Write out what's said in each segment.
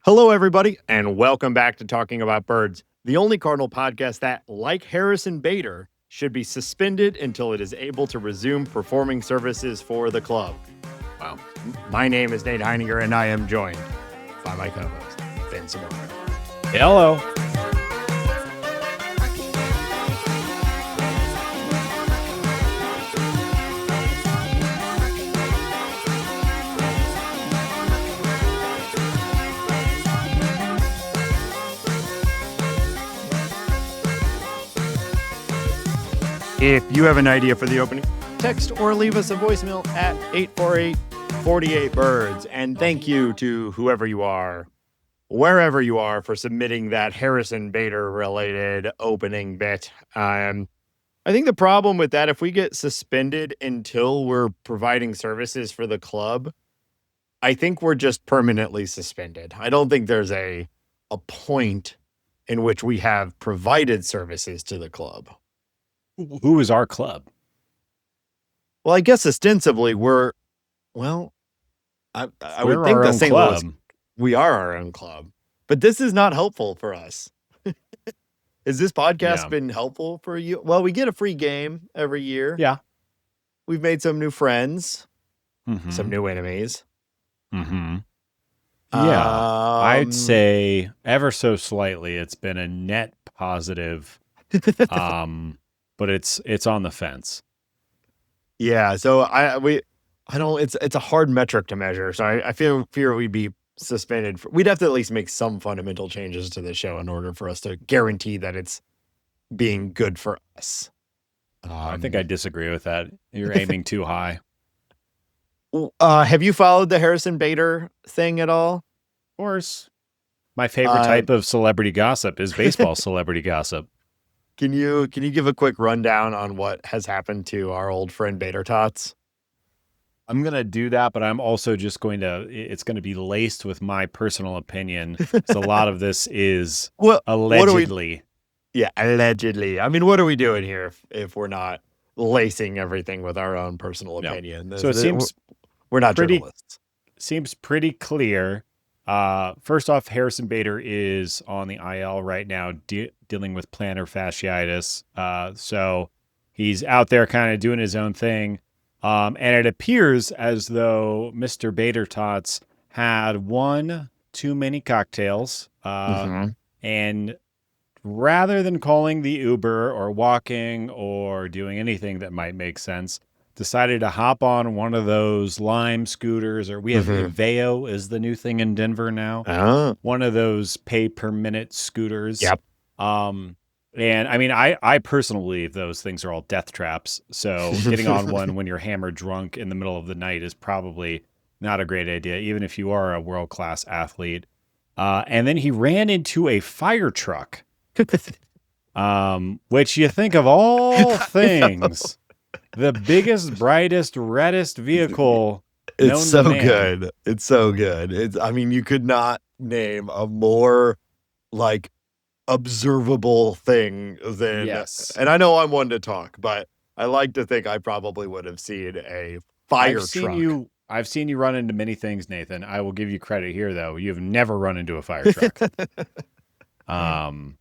Hello, everybody, and welcome back to Talking About Birds, the only Cardinal podcast that, like Harrison Bader, should be suspended until it is able to resume performing services for the club. Well, my name is Nate Heininger, and I am joined by my co-host, Finn Samora. Hello. If you have an idea for the opening, text or leave us a voicemail at 848-48-BIRDS. And thank you to whoever you are, wherever you are, for submitting that Harrison Bader-related opening bit. I think the problem with that, if we get suspended until we're providing services for the club, I think we're just permanently suspended. I don't think there's a point in which we have provided services to the club. Who is our club? Well, I guess ostensibly I would think the St. Louis, we are our own club, but this is not helpful for us. Has this podcast been helpful for you? Well, we get a free game every year. Yeah. We've made some new friends, some new enemies. Yeah. I'd say ever so slightly, it's been a net positive. But it's on the fence. Yeah, so it's a hard metric to measure. So I fear we'd be suspended. We'd have to at least make some fundamental changes to the show in order for us to guarantee that it's being good for us. I think I disagree with that. You're aiming too high. Have you followed the Harrison Bader thing at all? Of course. My favorite type of celebrity gossip is baseball celebrity gossip. Can you give a quick rundown on what has happened to our old friend Bader Tots? I'm going to do that, but I'm also just it's going to be laced with my personal opinion. So a lot of this is allegedly. Allegedly. I mean, what are we doing here if we're not lacing everything with our own personal opinion? So it seems we're not journalists. Seems pretty clear. First off, Harrison Bader is on the IL right now, dealing with plantar fasciitis. So he's out there kind of doing his own thing. And it appears as though Mr. Bader Tots had one too many cocktails. And rather than calling the Uber or walking or doing anything that might make sense, decided to hop on one of those Lime scooters, or we have Veo is the new thing in Denver now. One of those pay per minute scooters. Yep. And I mean, I personally believe those things are all death traps. So getting on one when you're hammered drunk in the middle of the night is probably not a great idea, even if you are a world-class athlete. And then he ran into a fire truck, which you think of all things. The biggest, brightest, reddest vehicle. It's so good. It's so good. I mean, you could not name a more observable thing than. Yes. And I know I'm one to talk, but I like to think I probably would have seen a fire truck. I've seen you run into many things, Nathan. I will give you credit here, though. You've never run into a fire truck. I've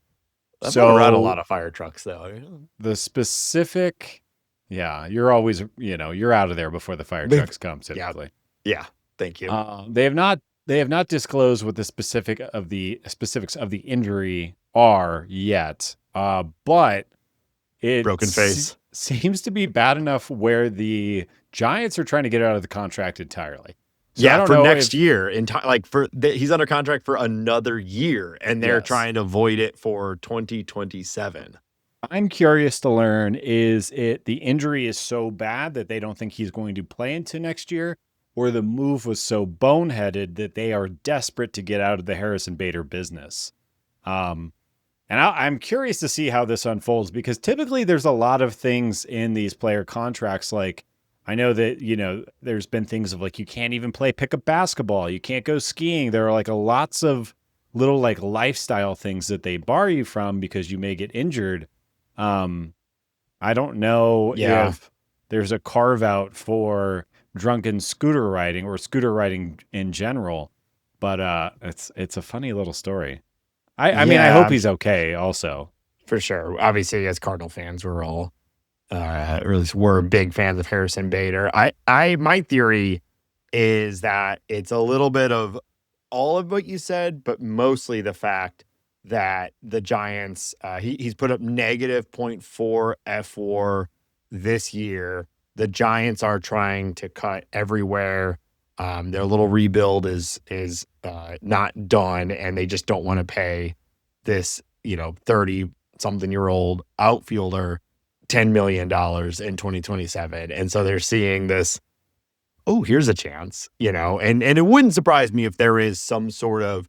been around a lot of fire trucks, though. The specific. Yeah, you're always, you're out of there before the fire trucks come, typically. Yeah, thank you. They have not disclosed what the specifics of the injury are yet. But it broken face seems to be bad enough where the Giants are trying to get out of the contract entirely. So yeah, for next year, he's under contract for another year, and they're trying to void it for 2027. I'm curious to learn, is it the injury is so bad that they don't think he's going to play into next year, or the move was so boneheaded that they are desperate to get out of the Harrison Bader business? And I'm curious to see how this unfolds, because typically there's a lot of things in these player contracts. Like, I know that, there's been things of you can't even play pickup basketball. You can't go skiing. There are lots of little lifestyle things that they bar you from because you may get injured. I don't know if there's a carve out for drunken scooter riding or scooter riding in general, But it's a funny little story. I mean, I hope he's okay also. For sure. Obviously, as Cardinal fans, we're all or at least we're big fans of Harrison Bader. My theory is that it's a little bit of all of what you said, but mostly the fact that the Giants, he's put up negative 0.4 F4 this year. The Giants are trying to cut everywhere. Their little rebuild is not done, and they just don't want to pay this, 30-something-year-old outfielder $10 million in 2027. And so they're seeing this, here's a chance, and it wouldn't surprise me if there is some sort of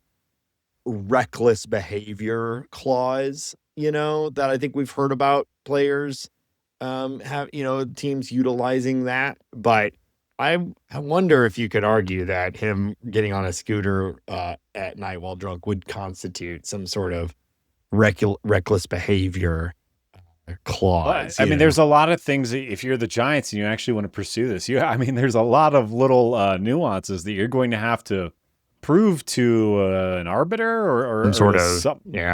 reckless behavior clause, that I think we've heard about players have, teams utilizing that. But I wonder if you could argue that him getting on a scooter at night while drunk would constitute some sort of reckless behavior clause. I mean, there's a lot of things that if you're the Giants and you actually want to pursue this, there's a lot of little nuances that you're going to have to prove to an arbiter or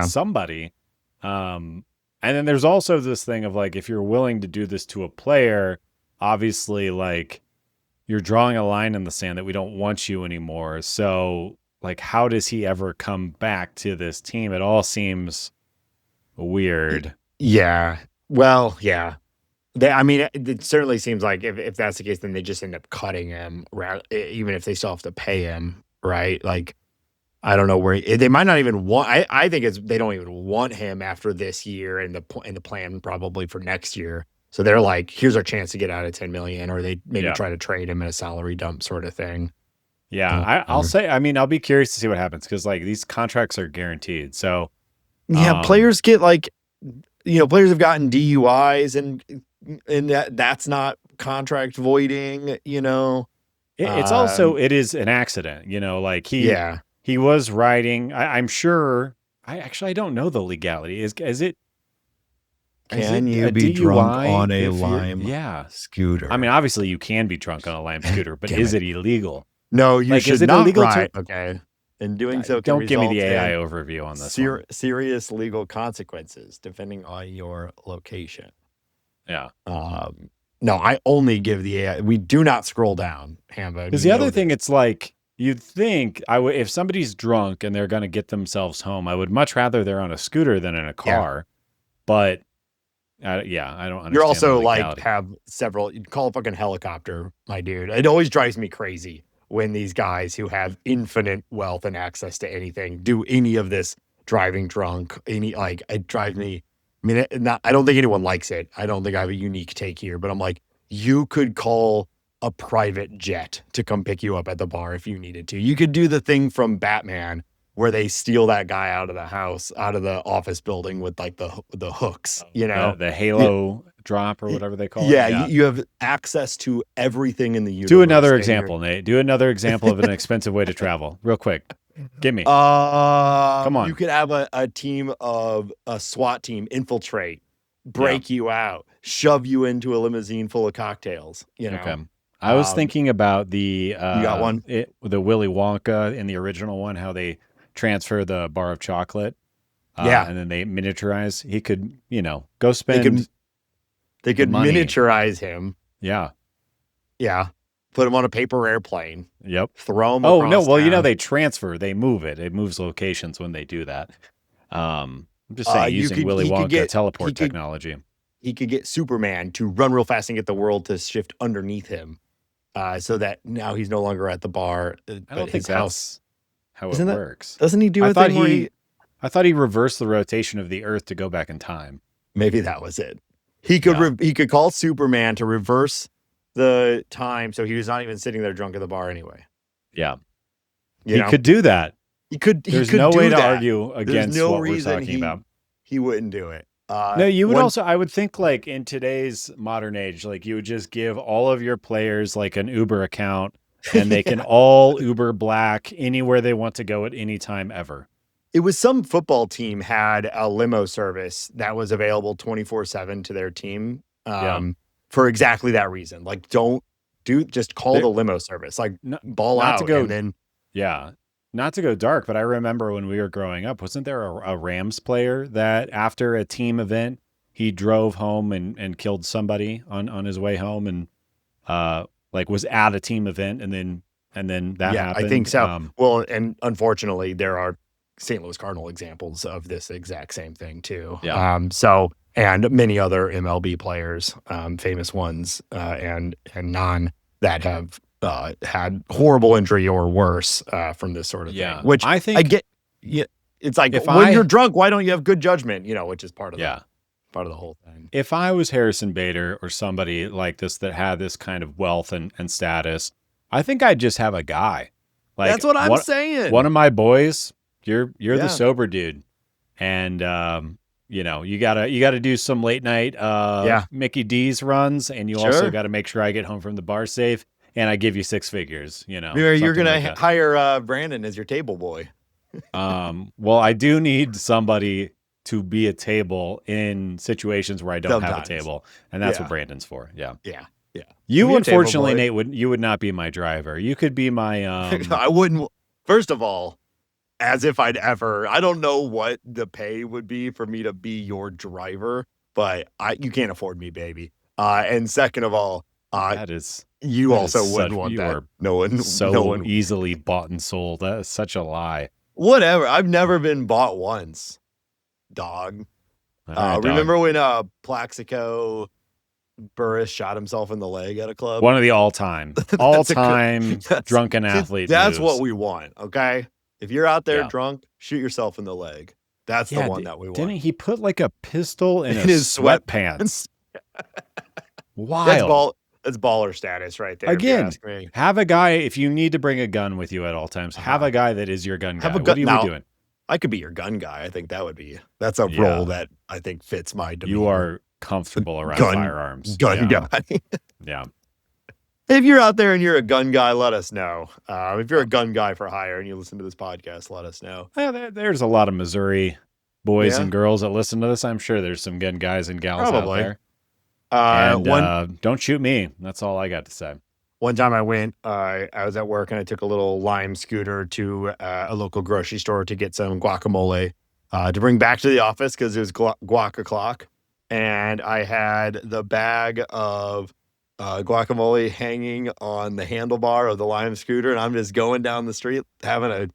somebody. And then there's also this thing of like, if you're willing to do this to a player, obviously, like, you're drawing a line in the sand that we don't want you anymore. So, like, how does he ever come back to this team? It all seems weird. Yeah. Well, yeah. It certainly seems like if that's the case, then they just end up cutting him, even if they still have to pay him, right? Like, I don't know where they might not even want. I think they don't even want him after this year, and the plan probably for next year. So they're like, here's our chance to get out of $10 million, or they maybe try to trade him in a salary dump sort of thing. Yeah, I'll say. I mean, I'll be curious to see what happens because like these contracts are guaranteed. So yeah, players get like, players have gotten DUIs and that's not contract voiding. It's also it is an accident. Like he was riding. I'm sure. I don't know the legality. Is it? Can you be drunk on a Lime scooter? I mean, obviously you can be drunk on a Lime scooter, but is it illegal? No, you should not ride. Okay. In doing so, don't give me the AI overview on this. Serious legal consequences depending on your location. Yeah. No, I only give the AI. We do not scroll down, Hamba. Because the other thing, it's like you'd think if somebody's drunk and they're going to get themselves home, I would much rather they're on a scooter than in a car. But I don't understand. You're also like have several. You call a fucking helicopter, my dude. It always drives me crazy when these guys who have infinite wealth and access to anything do any of this driving drunk. It drives me. I mean, I don't think anyone likes it. I don't think I have a unique take here, but I'm like, you could call a private jet to come pick you up at the bar if you needed to. You could do the thing from Batman where they steal that guy out of the house, out of the office building with like the hooks, the halo drop or whatever they call it. Yeah, you have access to everything in the universe. Do another example, Nate. Do another example of an expensive way to travel, real quick. Give me. Come on. You could have a team of a SWAT team infiltrate, break you out, shove you into a limousine full of cocktails. Okay. I was thinking about the you got one? The Willy Wonka in the original one, how they transfer the bar of chocolate. And then they miniaturize. He could, go spend. They could miniaturize him. Yeah. Yeah. Put him on a paper airplane. Yep. Throw him. Oh, no. Well, they transfer. They move it. It moves locations when they do that. I'm just saying using Willy Wonka teleport technology. He could get Superman to run real fast and get the world to shift underneath him so that now he's no longer at the bar. I don't think that's how it works. Doesn't he do a thing where I thought he reversed the rotation of the Earth to go back in time. Maybe that was it. He could he could call Superman to reverse the time, so he was not even sitting there drunk at the bar anyway. Yeah, he could do that. He could. There's no way to argue against what we're talking about. He wouldn't do it. No, you would also. I would think like in today's modern age, like you would just give all of your players like an Uber account, and they can all Uber Black anywhere they want to go at any time ever. It was some football team had a limo service that was available 24/7 to their team for exactly that reason. Like, just call the limo service, like ball out to go. And then, not to go dark, but I remember when we were growing up, wasn't there a Rams player that after a team event, he drove home and killed somebody on his way home and was at a team event and then that happened? I think so. Well, and unfortunately, there are St. Louis Cardinal examples of this exact same thing too. Yeah. And many other MLB players, famous ones and non that have had horrible injury or worse from this sort of thing. Which I think I get. Yeah, it's like when you're drunk, why don't you have good judgment? Which is part of part of the whole thing. If I was Harrison Bader or somebody like this that had this kind of wealth and status, I think I'd just have a guy. That's what I'm saying. One of my boys, you're the sober dude, and you gotta do some late night Mickey D's runs, and you also got to make sure I get home from the bar safe, and I give you 6 figures. You're gonna hire Brandon as your table boy. Well, I do need somebody to be a table in situations where I don't have a table, and that's what Brandon's for. Yeah. You, unfortunately, Nate, you would not be my driver. You could be my. I wouldn't. First of all, as if I'd ever. I don't know what the pay would be for me to be your driver, but you can't afford me, baby. And second of all, you also wouldn't want that. No one easily bought and sold. That is such a lie. Whatever. I've never been bought once, dog. Remember when Plaxico Burris shot himself in the leg at a club? One of the all-time drunken athlete. That's moves. What we want. Okay, if you're out there drunk, shoot yourself in the leg. That's the one that we want. Didn't he put like a pistol in his sweatpants? Wild. That's baller status right there. Again, have a guy, if you need to bring a gun with you at all times, have a guy that is your gun guy. What are you doing? I could be your gun guy. I think that's a role that I think fits my demeanor. You are comfortable around firearms. Gun guy. Yeah. If you're out there and you're a gun guy, let us know. If you're a gun guy for hire and you listen to this podcast, let us know. Yeah, there's a lot of Missouri boys and girls that listen to this. I'm sure there's some gun guys and gals out there. Don't shoot me. That's all I got to say. One time I went, I was at work and I took a little Lime scooter to a local grocery store to get some guacamole to bring back to the office because it was guac o'clock. And I had the bag of guacamole hanging on the handlebar of the Lime scooter. And I'm just going down the street having a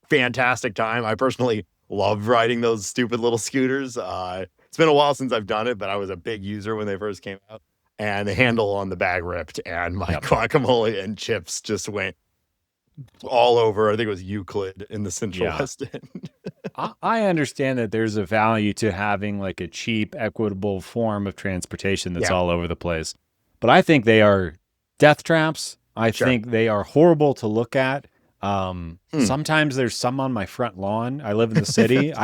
fantastic time. I personally love riding those stupid little scooters. It's been a while since I've done it, but I was a big user when they first came out. And the handle on the bag ripped, and my guacamole and chips just went all over. I think it was Euclid in the Central West End. I understand that there's a value to having like a cheap, equitable form of transportation that's all over the place. But I think they are death traps. I think they are horrible to look at. Sometimes there's some on my front lawn. I live in the city.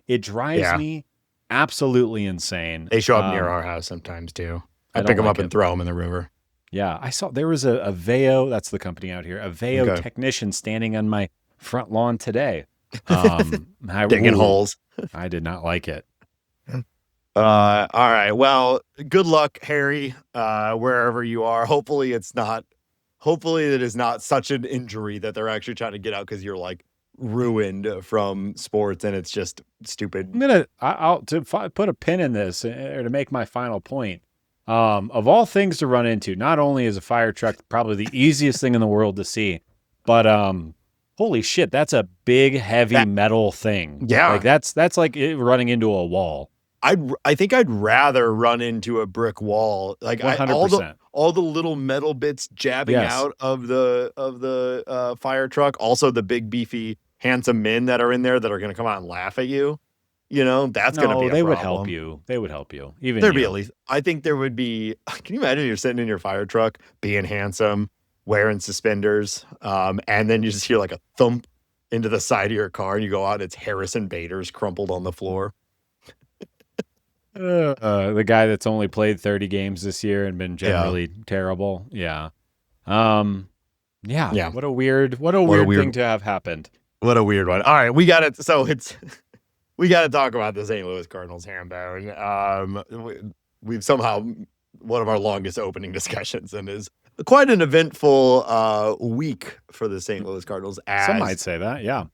It drives me absolutely insane. They show up near our house sometimes too. I pick them up and throw them in the river. Yeah, I saw there was a Veo, that's the company out here, a Veo technician standing on my front lawn today. Digging holes. I did not like it. All right. Well, good luck, Harry, wherever you are. Hopefully it is not such an injury that they're actually trying to get out because you're like ruined from sports and it's just stupid. I'll put a pin in this or to make my final point. Of all things to run into, not only is a fire truck probably the easiest thing in the world to see, but holy shit, that's a big, heavy metal thing. Yeah, like that's like running into a wall. I think I'd rather run into a brick wall. Like 100%. All the little metal bits jabbing out of the fire truck. Also, the big, beefy, handsome men that are in there that are going to come out and laugh at you. That's going to be a problem. Would help you. They would help you. Even there'd be at least. I think there would be. Can you imagine you're sitting in your fire truck, being handsome, wearing suspenders, and then you just hear like a thump into the side of your car, and you go out, and it's Harrison Bader's crumpled on the floor. The guy that's only played 30 games this year and been generally terrible. Yeah. What a weird thing to have happened. What a weird one. All right, we got it. So we got to talk about the St. Louis Cardinals ham bone. We've somehow one of our longest opening discussions and is quite an eventful week for the St. Louis Cardinals. Some might say that, yeah.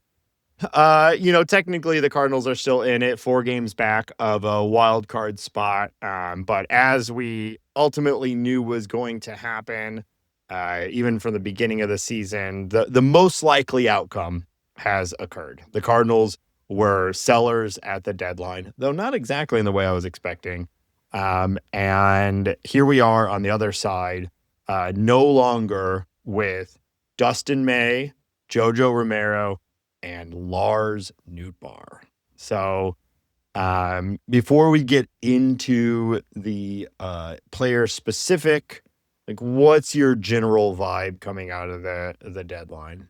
Technically the Cardinals are still in it, 4 games back of a wild card spot. But as we ultimately knew was going to happen, even from the beginning of the season, the most likely outcome has occurred. The Cardinals were sellers at the deadline, though not exactly in the way I was expecting. And here we are on the other side, no longer with Dustin May, JoJo Romero, and Lars Nootbaar. So before we get into the player specific, like, what's your general vibe coming out of the deadline?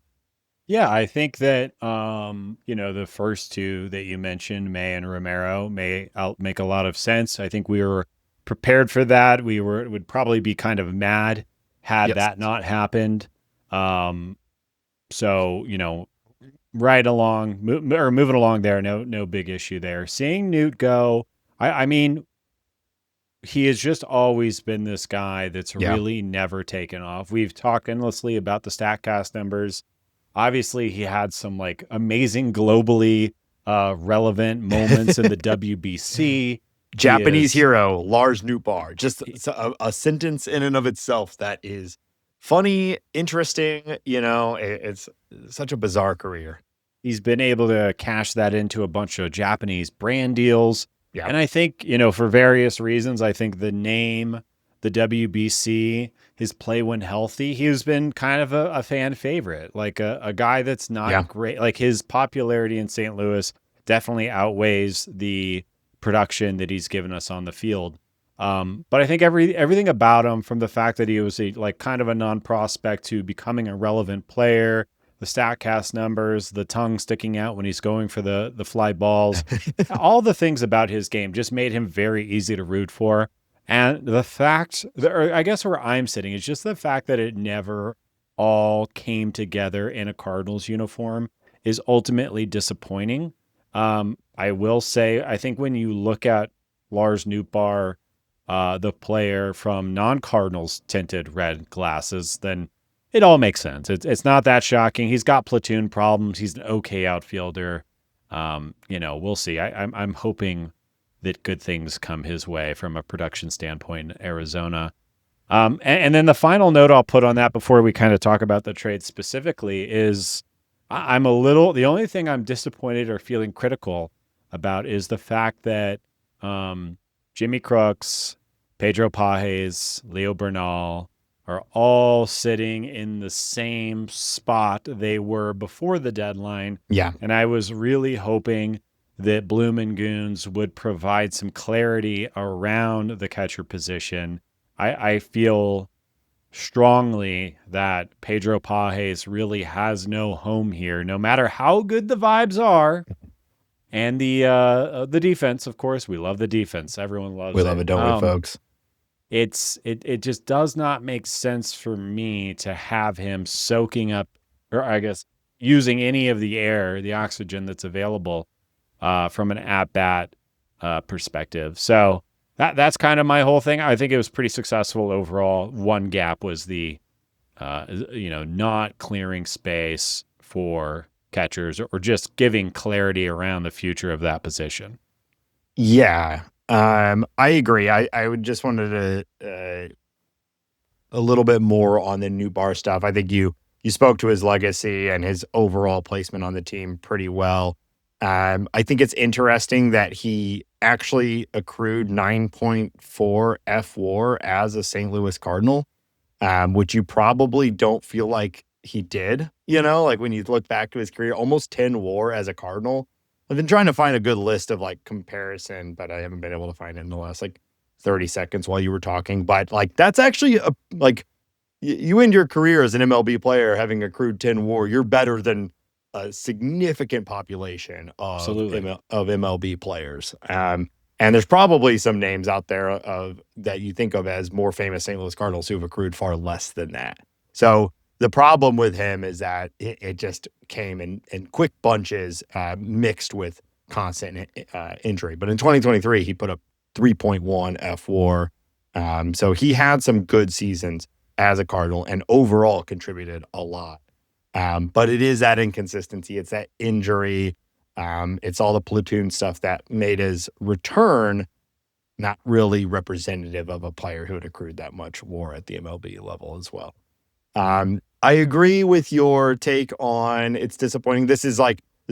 Yeah, I think that the first 2 that you mentioned, May and Romero, make a lot of sense. I think we were prepared for that. Would probably be kind of mad had that not happened. So, right along moving along there, no big issue there. Seeing Newt go, I mean, he has just always been this guy that's really never taken off. We've talked endlessly about the StatCast numbers. Obviously, he had some like amazing globally relevant moments in the WBC. Japanese hero, Lars Nootbaar. Just a sentence in and of itself that is funny, interesting. It's such a bizarre career. He's been able to cash that into a bunch of Japanese brand deals. Yeah. And I think, for various reasons, I think the name, the WBC, his play when healthy, he's been kind of a fan favorite, like a guy that's not great. Like his popularity in St. Louis definitely outweighs the production that he's given us on the field. But I think everything about him, from the fact that he was kind of a non-prospect to becoming a relevant player, the StatCast numbers, the tongue sticking out when he's going for the fly balls, all the things about his game just made him very easy to root for. And the fact, or I guess where I'm sitting, is just the fact that it never all came together in a Cardinals uniform is ultimately disappointing. I will say, I think when you look at Lars Nootbaar, the player from non-Cardinals tinted red glasses, then it all makes sense. It's not that shocking. He's got platoon problems. He's an okay outfielder. We'll see. I'm hoping that good things come his way from a production standpoint in Arizona. And then the final note I'll put on that before we kind of talk about the trade specifically is the only thing I'm disappointed or feeling critical about is the fact that Jimmy Crooks, Pedro Pages, Leo Bernal are all sitting in the same spot they were before the deadline. Yeah. And I was really hoping that Bloom and Goons would provide some clarity around the catcher position. I feel strongly that Pedro Pages really has no home here, no matter how good the vibes are. And the defense, of course, we love the defense. Everyone loves it. We love it, don't we, folks? It just does not make sense for me to have him soaking up, or I guess using any of the air, the oxygen that's available from an at-bat perspective. So that's kind of my whole thing. I think it was pretty successful overall. One gap was the, not clearing space for catchers or just giving clarity around the future of that position. Yeah. I agree. I would just wanted to a little bit more on the Nootbaar stuff. I think you spoke to his legacy and his overall placement on the team pretty well. I think it's interesting that he actually accrued 9.4 FWAR as a St. Louis Cardinal, which you probably don't feel like he did. Like when you look back to his career, almost 10 WAR as a Cardinal. I've been trying to find a good list of comparison, but I haven't been able to find it in the last 30 seconds while you were talking. But that's actually you end your career as an MLB player having accrued 10 WAR. You're better than a significant population of MLB players. And there's probably some names out there that you think of as more famous St. Louis Cardinals who've accrued far less than that. So the problem with him is that it just came in quick bunches, mixed with constant injury. But in 2023, he put up 3.1 FWAR. So he had some good seasons as a Cardinal and overall contributed a lot. But it is that inconsistency. It's that injury. It's all the platoon stuff that made his return not really representative of a player who had accrued that much WAR at the MLB level as well. I agree with your take on it's disappointing. This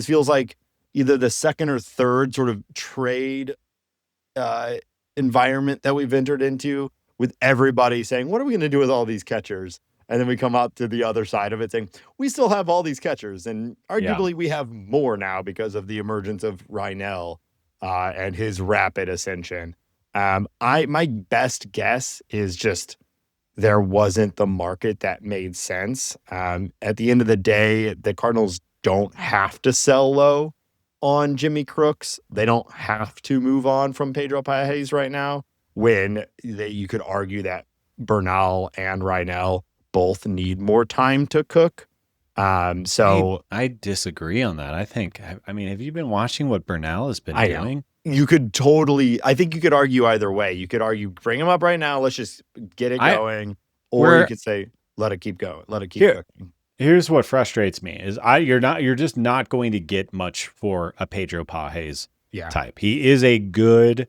feels like either the second or third sort of trade environment that we've entered into, with everybody saying, what are we going to do with all these catchers? And then we come out to the other side of it saying, we still have all these catchers. And arguably we have more now because of the emergence of Rynel and his rapid ascension. My best guess is just there wasn't the market that made sense. At the end of the day, the Cardinals don't have to sell low on Jimmy Crooks. They don't have to move on from Pedro Pages right now, when you could argue that Bernal and Rynel both need more time to cook. So I disagree on that. I mean, have you been watching what Bernal has been doing? You could I think you could argue either way. You could argue, bring him up right now, let's just get it going. Or you could say, let it keep going. Let it keep cooking. Here's what frustrates me is you're just not going to get much for a Pedro Pages type. He is a good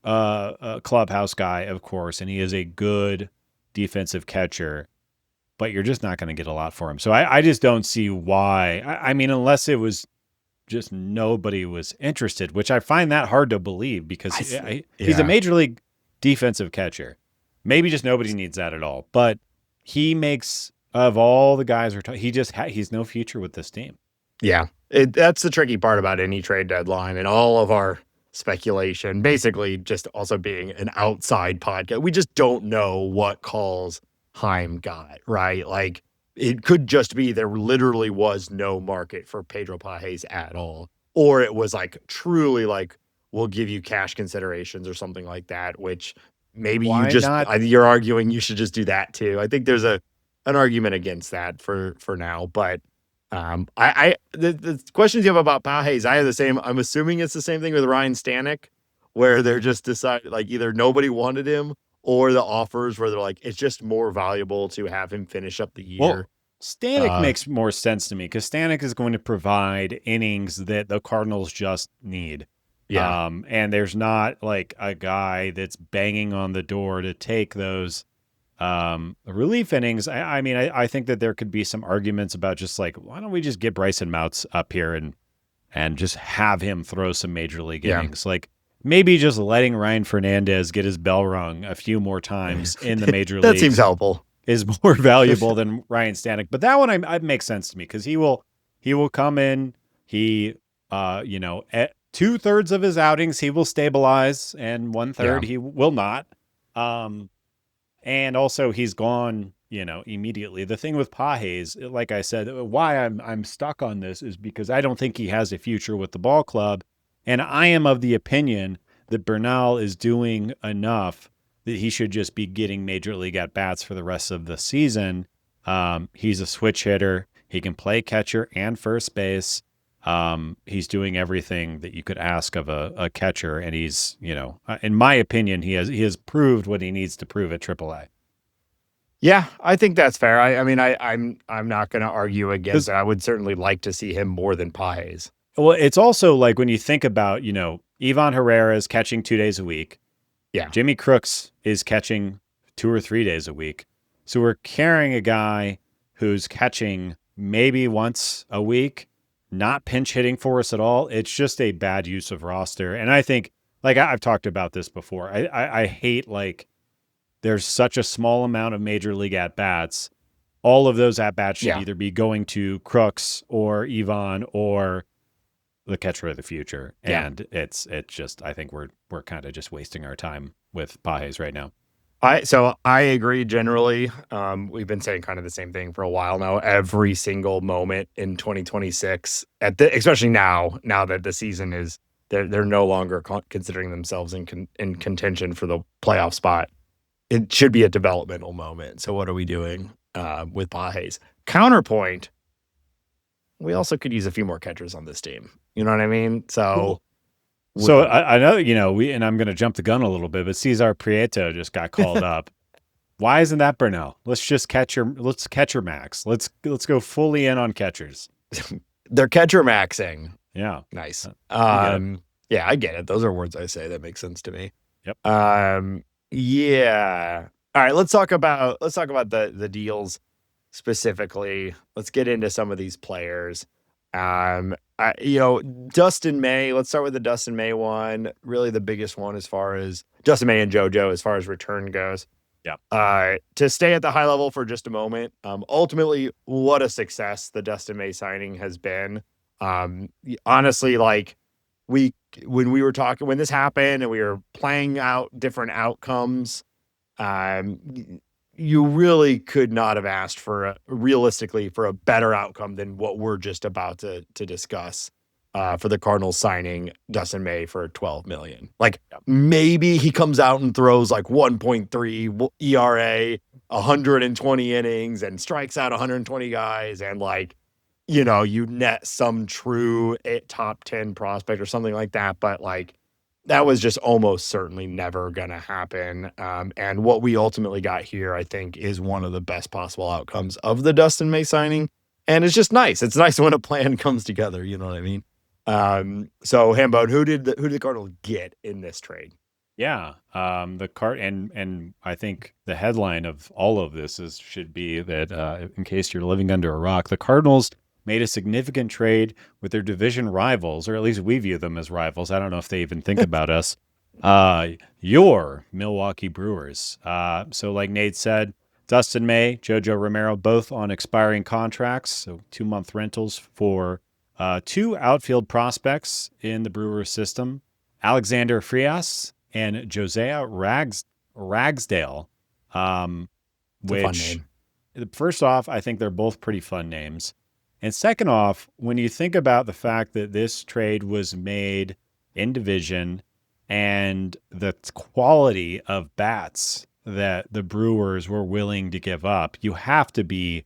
clubhouse guy, of course, and he is a good defensive catcher, but you're just not going to get a lot for him. So I just don't see why. I mean, unless it was just nobody was interested, which I find that hard to believe because he's a major league defensive catcher. Maybe just nobody needs that at all. But he makes, of all the guys he's no future with this team. Yeah, that's the tricky part about any trade deadline and all of our speculation, basically just also being an outside podcast. We just don't know what calls Heim got, right? Like, it could just be there literally was no market for Pedro Pages at all. Or it was like truly like, we'll give you cash considerations or something like that, which maybe you're arguing you should just do that too. I think there's an argument against that for now. But the questions you have about Pages, I have the same. I'm assuming it's the same thing with Ryan Stanek, where they're just decided like either nobody wanted him or the offers where they're like, it's just more valuable to have him finish up the year. Well, Stanek makes more sense to me because Stanek is going to provide innings that the Cardinals just need. Yeah. And there's not like a guy that's banging on the door to take those relief innings. I mean, I think that there could be some arguments about just like, why don't we just get Bryson Mouts up here and just have him throw some major league innings? Like, maybe just letting Ryan Fernandez get his bell rung a few more times in the major leagues. That seems helpful. Is more valuable than Ryan Stanek. But that one it makes sense to me because he will come in. He, at 2/3 of his outings, he will stabilize, and 1/3 he will not. And also he's gone, immediately. The thing with Pages, like I said, why I'm stuck on this is because I don't think he has a future with the ball club. And I am of the opinion that Bernal is doing enough that he should just be getting major league at-bats for the rest of the season. He's a switch hitter. He can play catcher and first base. He's doing everything that you could ask of a catcher. And he's, in my opinion, he has proved what he needs to prove at AAA. Yeah, I think that's fair. I'm not going to argue against it. I would certainly like to see him more than Pages. Well, it's also like when you think about, Ivan Herrera is catching 2 days a week. Yeah. Jimmy Crooks is catching 2 or 3 days a week. So we're carrying a guy who's catching maybe once a week, not pinch hitting for us at all. It's just a bad use of roster. And I think, like I've talked about this before, I hate like there's such a small amount of major league at-bats. All of those at-bats should either be going to Crooks or Ivan or the catcher of the future. And it's just, I think we're kind of just wasting our time with Pages right now. So I agree generally. We've been saying kind of the same thing for a while now. Every single moment in 2026, especially now that the season is, they're no longer considering themselves in contention for the playoff spot. It should be a developmental moment. So what are we doing with Pages? Counterpoint, we also could use a few more catchers on this team. You know what I mean? So I know, and I'm going to jump the gun a little bit, but César Prieto just got called up. Why isn't that Bernal? Let's catcher max. Let's go fully in on catchers. They're catcher maxing. Yeah. Nice. Yeah, I get it. Those are words I say that make sense to me. Yep. Yeah. All right, let's talk about the deals specifically. Let's get into some of these players. Dustin May, let's start with the Dustin May one. Really the biggest one as far as Dustin May and JoJo as far as return goes. Yeah. To stay at the high level for just a moment, ultimately, what a success the Dustin May signing has been. Honestly, like when this happened and we were playing out different outcomes, you really could not have asked for realistically for a better outcome than what we're just about to discuss. For the Cardinals signing Dustin May for $12 million. Like maybe he comes out and throws like 1.3 ERA, 120 innings and strikes out 120 guys. And like, you net some true top 10 prospect or something like that. But like, that was just almost certainly never going to happen. And what we ultimately got here, I think, is one of the best possible outcomes of the Dustin May signing. And it's just nice. It's nice when a plan comes together. You know what I mean? So Hambone, who did the Cardinals get in this trade? Yeah. And I think the headline of all of this should be that, in case you're living under a rock, the Cardinals made a significant trade with their division rivals, or at least we view them as rivals. I don't know if they even think about us. Your Milwaukee Brewers. So like Nate said, Dustin May, JoJo Romero, both on expiring contracts. So 2-month rentals for 2 outfield prospects in the Brewers system, Alexander Frias and Josiah Ragsdale, which, first off, I think they're both pretty fun names. And second off, when you think about the fact that this trade was made in division and the quality of bats that the Brewers were willing to give up, you have to be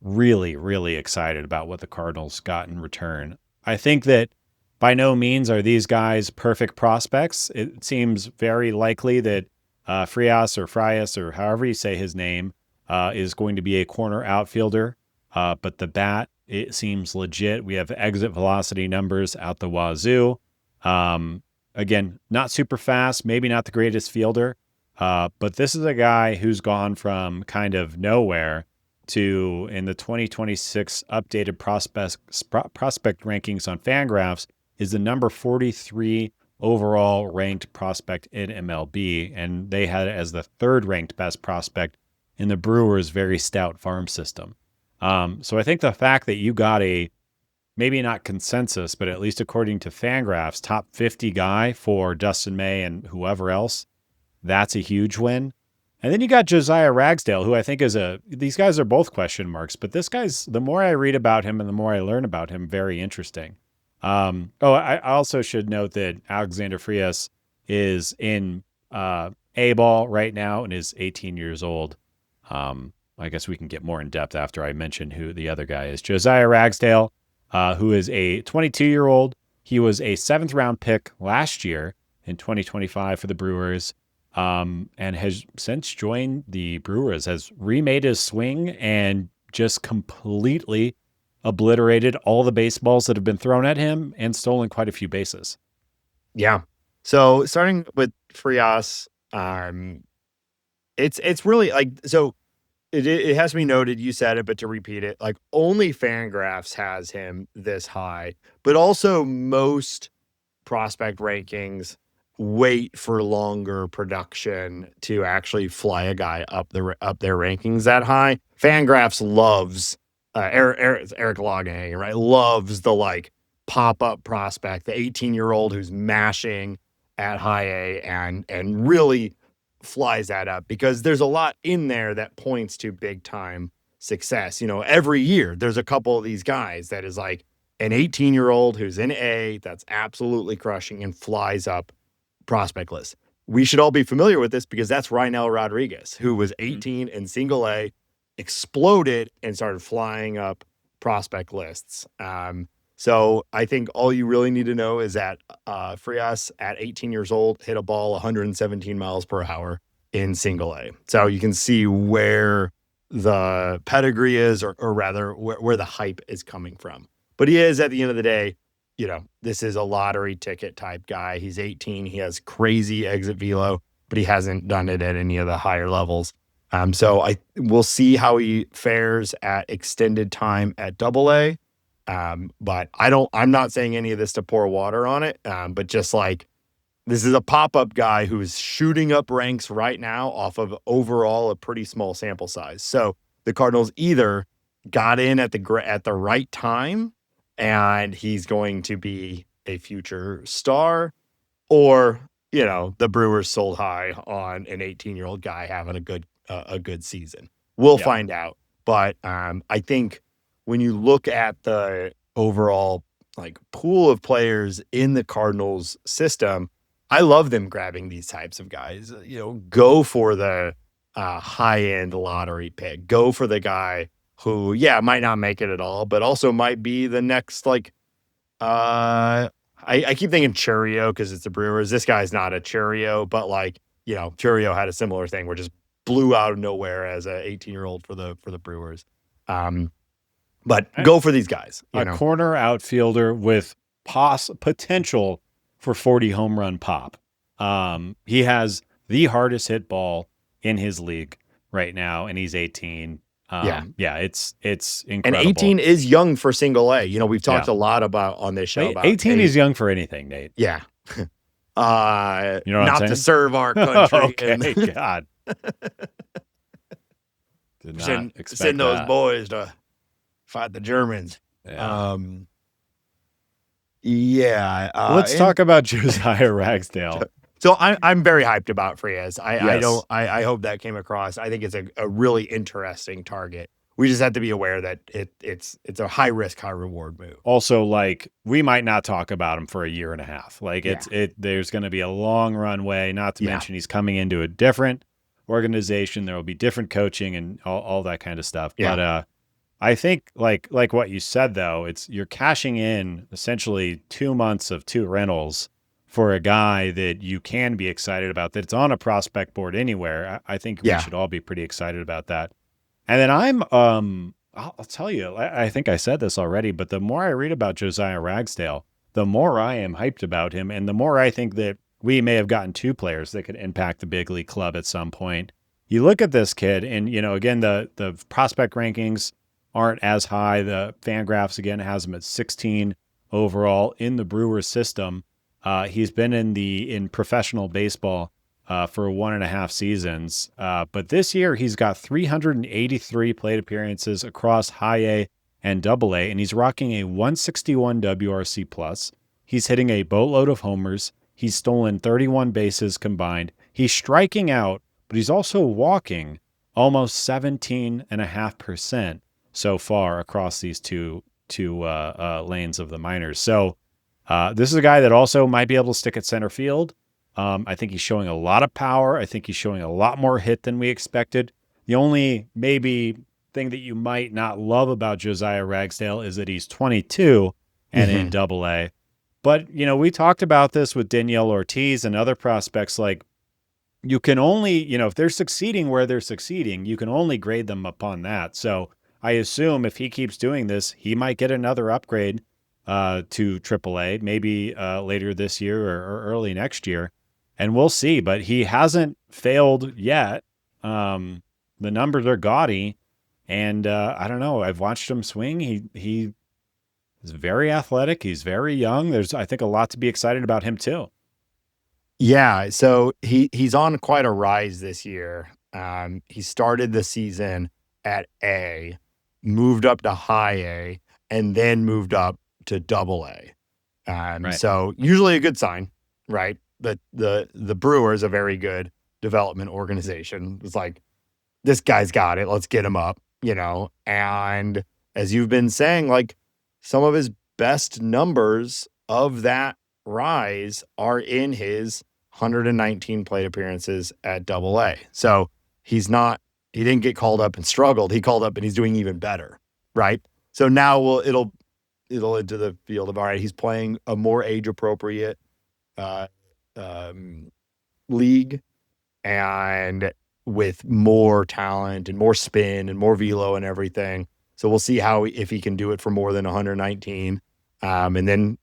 really, really excited about what the Cardinals got in return. I think that by no means are these guys perfect prospects. It seems very likely that Frias or however you say his name is going to be a corner outfielder. But the bat, it seems legit. We have exit velocity numbers out the wazoo. Again, not super fast, maybe not the greatest fielder. But this is a guy who's gone from kind of nowhere to, in the 2026 updated prospect rankings on Fangraphs, is the number 43 overall ranked prospect in MLB, and they had it as the 3rd ranked best prospect in the Brewers' very stout farm system. So I think the fact that you got a, maybe not consensus, but at least according to Fangraphs, top 50 guy for Dustin May and whoever else, that's a huge win. And then you got Josiah Ragsdale, who I think these guys are both question marks, but this guy's, the more I read about him and the more I learn about him, very interesting. I also should note that Alexander Frias is in A-ball right now and is 18 years old. I guess we can get more in depth after I mention who the other guy is. Josiah Ragsdale, who is a 22-year-old. He was a 7th round pick last year in 2025 for the Brewers. And has since joined the Brewers, has remade his swing and just completely obliterated all the baseballs that have been thrown at him and stolen quite a few bases. Yeah. So starting with Frias, it's really like, so it has to be noted, you said it, but to repeat it, like only Fangraphs has him this high, but also most prospect rankings wait for longer production to actually fly a guy up their rankings that high. Fangraphs loves Eric Logging, right? Loves the like pop-up prospect, the 18-year-old who's mashing at high A and really flies that up because there's a lot in there that points to big time success. Every year there's a couple of these guys that is like an 18-year-old who's in A that's absolutely crushing and flies up prospect list. We should all be familiar with this because that's Reinel Rodriguez, who was 18 in single A, exploded and started flying up prospect lists. So I think all you really need to know is that Frias at 18 years old hit a ball 117 miles per hour in single A. So you can see where the pedigree is, or rather where the hype is coming from. But he is, at the end of the day, this is a lottery ticket type guy. He's 18. He has crazy exit velo, but he hasn't done it at any of the higher levels. So we'll see how he fares at extended time at Double-A. But I'm not saying any of this to pour water on it. But just like, this is a pop-up guy who's shooting up ranks right now off of overall a pretty small sample size. So the Cardinals either got in at the right time and he's going to be a future star, or, the Brewers sold high on an 18-year-old guy having a good season. We'll find out. But I think when you look at the overall pool of players in the Cardinals system, I love them grabbing these types of guys. Go for the high-end lottery pick. Go for the guy who, might not make it at all, but also might be the next, I keep thinking Churio because it's the Brewers. This guy's not a Churio, but Churio had a similar thing where just blew out of nowhere as an 18-year-old for the Brewers. But go for these guys. Corner outfielder with potential for 40 home run pop. He has the hardest hit ball in his league right now, and he's 18. It's incredible. And 18 is young for single A. We've talked a lot about on this show about 18 is young for anything, Nate. Yeah. Not to serve our country. Okay, God. Did not expect send those boys to fight the Germans. Let's talk about Josiah Ragsdale. So I'm very hyped about Frias. I hope that came across. I think it's a really interesting target. We just have to be aware that it's a high risk, high reward move. Also, we might not talk about him for a year and a half. There's going to be a long runway. Not to mention he's coming into a different organization. There will be different coaching and all that kind of stuff. Yeah. But I think like what you said though, you're cashing in essentially 2 months of 2 rentals for a guy that you can be excited about, that's on a prospect board anywhere. I think we should all be pretty excited about that. And then I'll tell you, I think I said this already, but the more I read about Josiah Ragsdale, the more I am hyped about him, and the more I think that we may have gotten 2 players that could impact the big league club at some point. You look at this kid, and again, the prospect rankings aren't as high. The Fangraphs again has him at 16 overall in the Brewers system. He's been in professional baseball for 1.5 seasons. But this year he's got 383 plate appearances across high A and double A, and he's rocking a 161 WRC plus. He's hitting a boatload of homers. He's stolen 31 bases combined. He's striking out, but he's also walking almost 17.5% so far across these two lanes of the minors. So this is a guy that also might be able to stick at center field. I think he's showing a lot of power. I think he's showing a lot more hit than we expected. The only maybe thing that you might not love about Josiah Ragsdale is that he's 22 and in double A. But, we talked about this with Danielle Ortiz and other prospects. You can only, if they're succeeding where they're succeeding, you can only grade them upon that. So I assume if he keeps doing this, he might get another upgrade to AAA, maybe later this year or early next year. And we'll see. But he hasn't failed yet. The numbers are gaudy. And I don't know. I've watched him swing. He is very athletic. He's very young. There's, I think, a lot to be excited about him too. Yeah, so he's on quite a rise this year. He started the season at A, moved up to high A, and then moved up to double A. Right. So usually a good sign, right? The Brewers, a very good development organization. It's like, this guy's got it. Let's get him up, And as you've been saying, some of his best numbers of that rise are in his 119 plate appearances at double A. So he didn't get called up and struggled. He called up and he's doing even better. Right. So now it'll into the field of, all right, he's playing a more age appropriate league. and with more talent and more spin and more velo and everything. So we'll see if he can do it for more than 119. And then,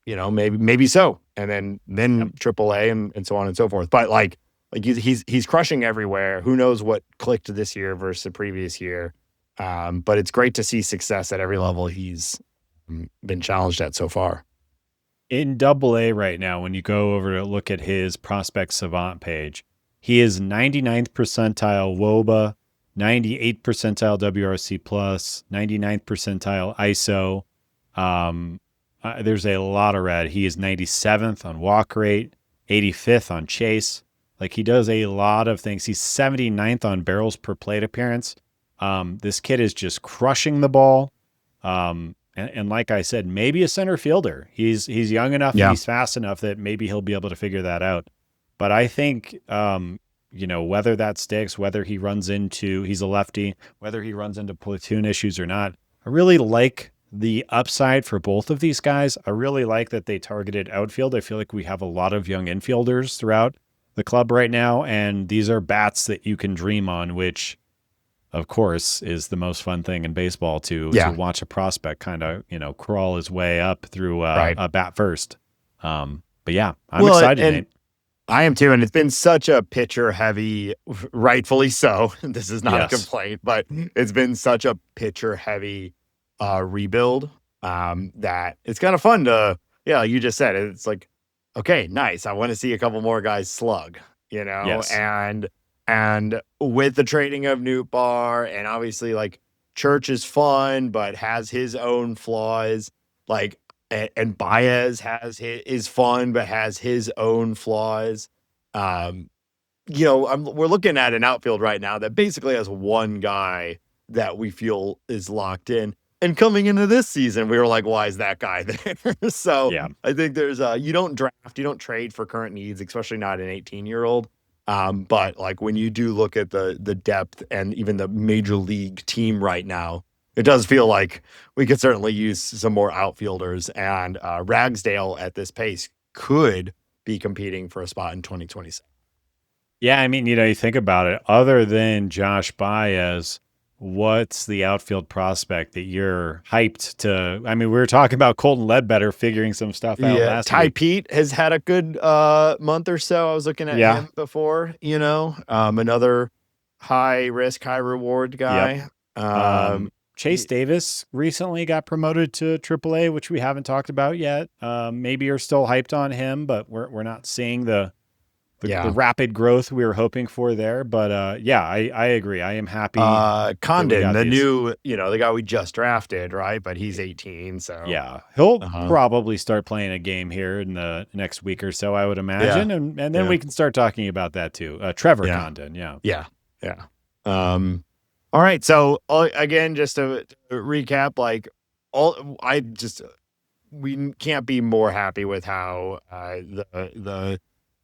maybe so. And then AAA and so on and so forth. But like he's crushing everywhere. Who knows what clicked this year versus the previous year. But it's great to see success at every level he's been challenged at so far. In AA right now, when you go over to look at his prospect savant page, he is 99th percentile WOBA, 98th percentile WRC plus, 99th percentile ISO. There's a lot of red. He is 97th on walk rate, 85th on chase. Like, he does a lot of things. He's 79th on barrels per plate appearance. This kid is just crushing the ball. And like I said, maybe a center fielder. He's young enough and he's fast enough that maybe he'll be able to figure that out. But I think, whether that sticks, whether he runs into, he's a lefty, whether he runs into platoon issues or not, I really like the upside for both of these guys. I really like that they targeted outfield. I feel like we have a lot of young infielders throughout the club right now, and these are bats that you can dream on, which, of course, is the most fun thing in baseball to watch a prospect kind of, crawl his way up through a bat first. But yeah, I'm excited, Nate. I am too, and it's been such a pitcher heavy, rightfully so. This is not a complaint, but it's been such a pitcher heavy rebuild that it's kind of fun to, like you just said, it's like, okay, nice. I want to see a couple more guys slug, and with the trading of Nootbaar, and obviously like Church is fun, but has his own flaws, like, and Baez is fun, but has his own flaws. We're looking at an outfield right now that basically has one guy that we feel is locked in. And coming into this season, we were like, why is that guy there? So I think there's you don't draft, you don't trade for current needs, especially not an 18-year-old. But like when you do look at the depth and even the major league team right now, it does feel like we could certainly use some more outfielders, and Ragsdale at this pace could be competing for a spot in 2027. Yeah, I mean, you think about it, other than Josh Baez, what's the outfield prospect that you're hyped to? I mean, we were talking about Colton Ledbetter figuring some stuff out last Ty week. Pete has had a good month or so. I was looking at him before, another high risk, high reward guy. Chase Davis recently got promoted to AAA, which we haven't talked about yet. Maybe you're still hyped on him, but we're not seeing the rapid growth we were hoping for there. But I agree. I am happy. Condon, the new, the guy we just drafted, right? But he's 18, so yeah, he'll probably start playing a game here in the next week or so, I would imagine, and then we can start talking about that too. Trevor Condon, yeah. All right, so again, just to recap, like we can't be more happy with how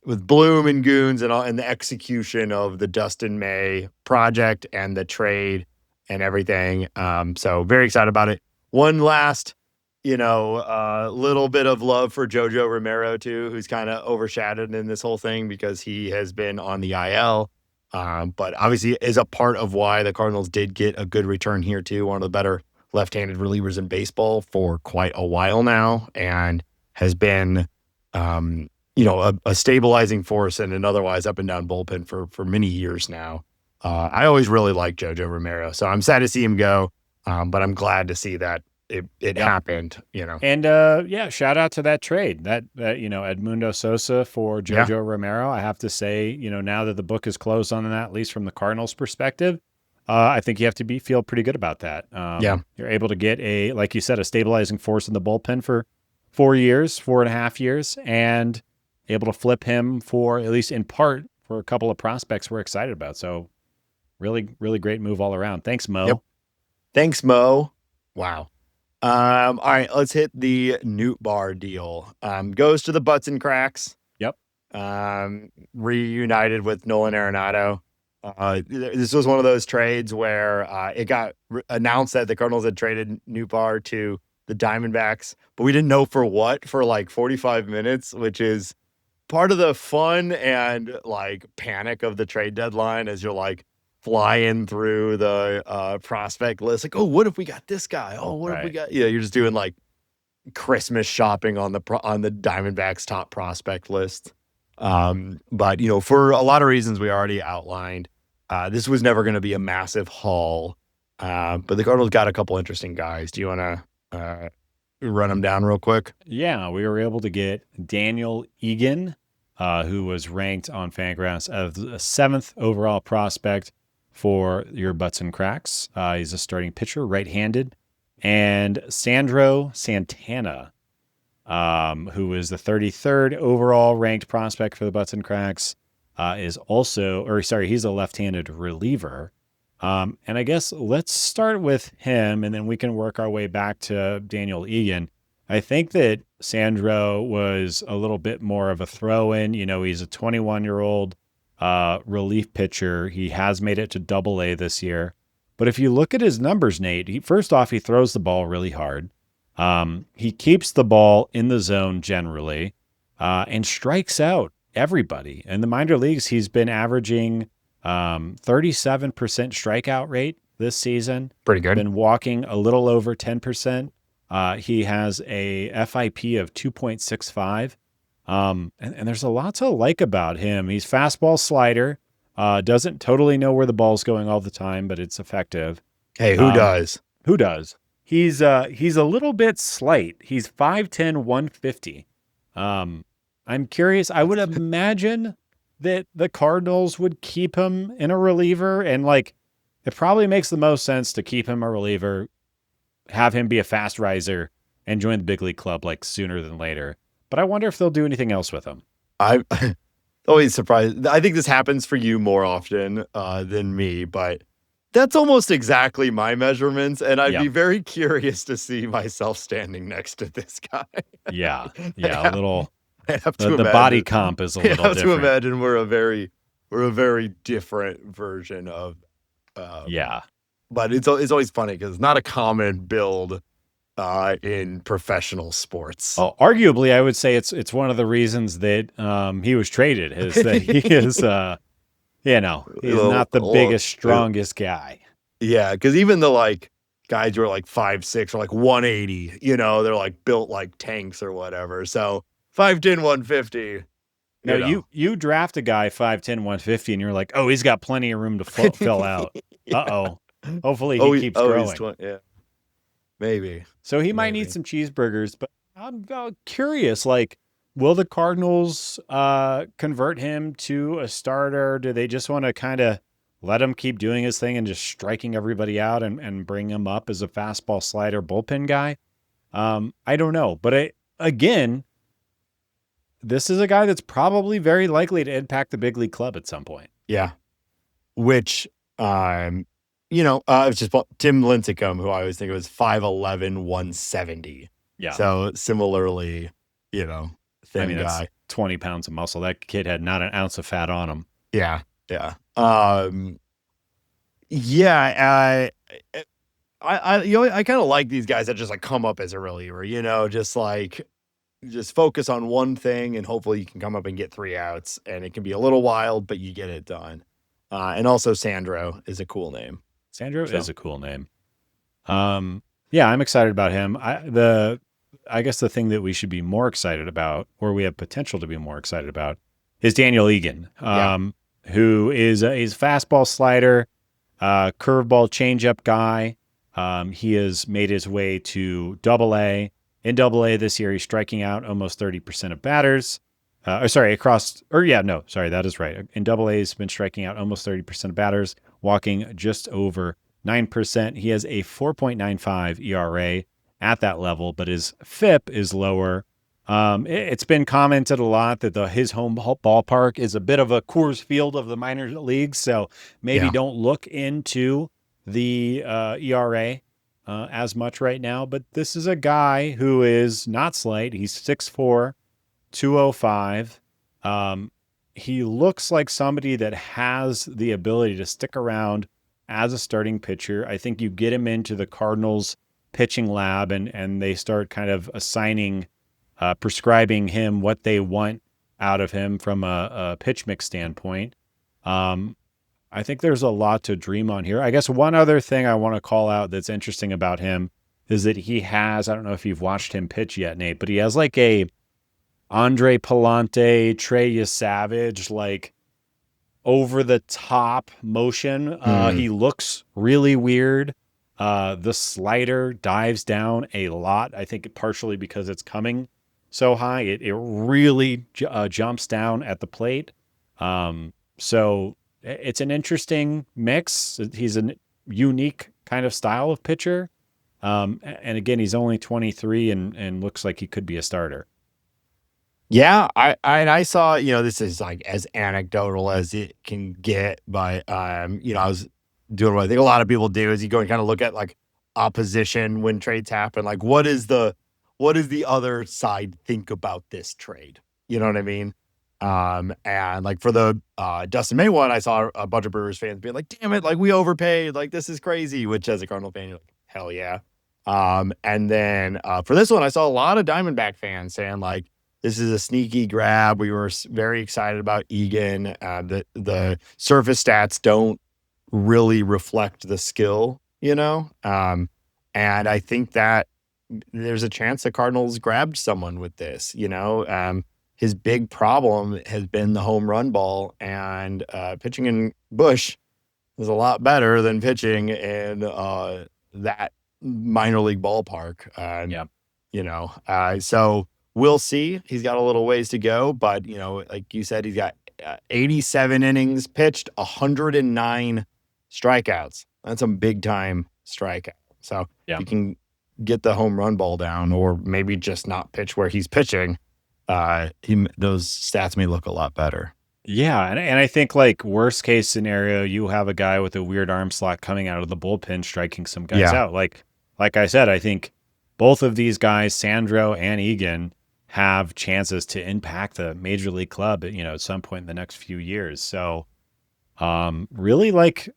with Bloom and Goons and the execution of the Dustin May project and the trade and everything. So very excited about it. One last, little bit of love for JoJo Romero too, who's kind of overshadowed in this whole thing because he has been on the IL. But obviously is a part of why the Cardinals did get a good return here too. One of the better left-handed relievers in baseball for quite a while now, and has been, a stabilizing force in an otherwise up and down bullpen for many years now. I always really liked JoJo Romero, so I'm sad to see him go. But I'm glad to see that it happened, And shout out to that trade that Edmundo Sosa for JoJo Romero. I have to say, now that the book is closed on that, at least from the Cardinals perspective, I think you have to feel pretty good about that. You're able to get like you said, a stabilizing force in the bullpen for 4.5 years, and able to flip him for, at least in part, for a couple of prospects we're excited about. So really, really great move all around. Thanks, Mo. Yep. Thanks, Mo. Wow. All right, let's hit the Nootbaar deal. Goes to the Butts and Cracks. Yep. Reunited with Nolan Arenado. This was one of those trades where it got announced that the Cardinals had traded Nootbaar to the Diamondbacks, but we didn't know for what for like 45 minutes, which is part of the fun and like panic of the trade deadline as you're like flying through the prospect list. Like, oh, what if we got this guy? Oh, what if we got, you're just doing like Christmas shopping on the Diamondbacks top prospect list. But for a lot of reasons we already outlined, this was never going to be a massive haul. But the Cardinals got a couple interesting guys. Do you want to run them down real quick? Yeah, we were able to get Daniel Eagan, who was ranked on Fangraphs as the 7th overall prospect for your Butts and Cracks. He's a starting pitcher, right-handed. And Sandro Santana, who is the 33rd overall ranked prospect for the Butts and Cracks, he's a left-handed reliever. And I guess let's start with him, and then we can work our way back to Daniel Eagan. I think that Sandro was a little bit more of a throw-in. He's a 21-year-old relief pitcher. He has made it to Double-A this year. But if you look at his numbers, Nate, first off, he throws the ball really hard. He keeps the ball in the zone generally, and strikes out everybody. In the minor leagues, he's been averaging 37% strikeout rate this season. Pretty good. Been walking a little over 10%. He has a FIP of 2.65. And there's a lot to like about him. He's fastball slider. Doesn't totally know where the ball's going all the time, but it's effective. Hey, who does? Who does? He's a little bit slight. He's 5'10", 150. I'm curious. I would imagine that the Cardinals would keep him in a reliever, and like it probably makes the most sense to keep him a reliever, have him be a fast riser, and join the big league club like sooner than later. But I wonder if they'll do anything else with him. I'm always surprised. I think this happens for you more often than me, but that's almost exactly my measurements, and I'd be very curious to see myself standing next to this guy. Yeah, a little. I have to the body comp is a little different. I have to imagine we're a very different version of. But it's always funny because it's not a common build in professional sports. Oh, arguably, I would say it's one of the reasons that he was traded is that he is, he's not the biggest, strongest guy. Yeah, because even the like guys who are like 5'6" or like 180, they're like built like tanks or whatever. So 5'10", 150. No, you draft a guy 5'10", 150, and you're like, oh, he's got plenty of room to fill out. Uh-oh. Hopefully he keeps growing. Maybe. So he might need some cheeseburgers, but I'm curious, like, will the Cardinals convert him to a starter? Do they just want to kind of let him keep doing his thing and just striking everybody out and bring him up as a fastball slider bullpen guy? I don't know. But again, this is a guy that's probably very likely to impact the big league club at some point. Yeah. Which, it's just Tim Lincecum, who I always think was 5'11", 170. Yeah. So similarly, thin guy. That's 20 pounds of muscle. That kid had not an ounce of fat on him. Yeah. Yeah. I kind of like these guys that just like come up as a reliever, just focus on one thing and hopefully you can come up and get 3 outs, and it can be a little wild, but you get it done. And also Sandro is a cool name. Sandro is a cool name. I'm excited about him. I guess the thing that we should be more excited about, or we have potential to be more excited about, is Daniel Eagan, who is a fastball slider, curveball changeup guy. He has made his way to Double-A. In Double-A this year, he's striking out almost 30% of batters. That is right. In Double-A, he's been striking out almost 30% of batters, walking just over 9%. He has a 4.95 ERA at that level, but his FIP is lower. It's been commented a lot that his home ballpark is a bit of a Coors Field of the minor leagues, so maybe don't look into the ERA as much right now. But this is a guy who is not slight. He's 6'4", 205. He looks like somebody that has the ability to stick around as a starting pitcher. I think you get him into the Cardinals pitching lab and they start kind of assigning, prescribing him what they want out of him from a pitch mix standpoint. I think there's a lot to dream on here. I guess one other thing I want to call out that's interesting about him is that he has, I don't know if you've watched him pitch yet, Nate, but he has like a Andre Palante, Trey Yesavage, like over the top motion. He looks really weird. The slider dives down a lot. I think partially because it's coming so high, it really jumps down at the plate. So it's an interesting mix. He's a unique kind of style of pitcher. And again, he's only 23 and looks like he could be a starter. Yeah, I saw, this is like as anecdotal as it can get, but I was doing what I think a lot of people do is you go and kind of look at like opposition when trades happen. Like what does the other side think about this trade? You know what I mean? And like for the Dustin May one, I saw a bunch of Brewers fans being like, damn it, like we overpaid, like this is crazy, which as a Cardinal fan, you're like, hell yeah. And then for this one, I saw a lot of Diamondback fans saying like, this is a sneaky grab. We were very excited about Eagan. The surface stats don't really reflect the skill, and I think that there's a chance the Cardinals grabbed someone with this, his big problem has been the home run ball, and pitching in Busch is a lot better than pitching in that minor league ballpark. So we'll see. He's got a little ways to go, but like you said, he's got 87 innings pitched, 109 strikeouts. That's a big time strikeout. So you can get the home run ball down, or maybe just not pitch where he's pitching. Those stats may look a lot better. Yeah, and I think like worst case scenario, you have a guy with a weird arm slot coming out of the bullpen, striking some guys out. Like I said, I think both of these guys, Sandro and Eagan, have chances to impact the major league club, at some point in the next few years. So, really like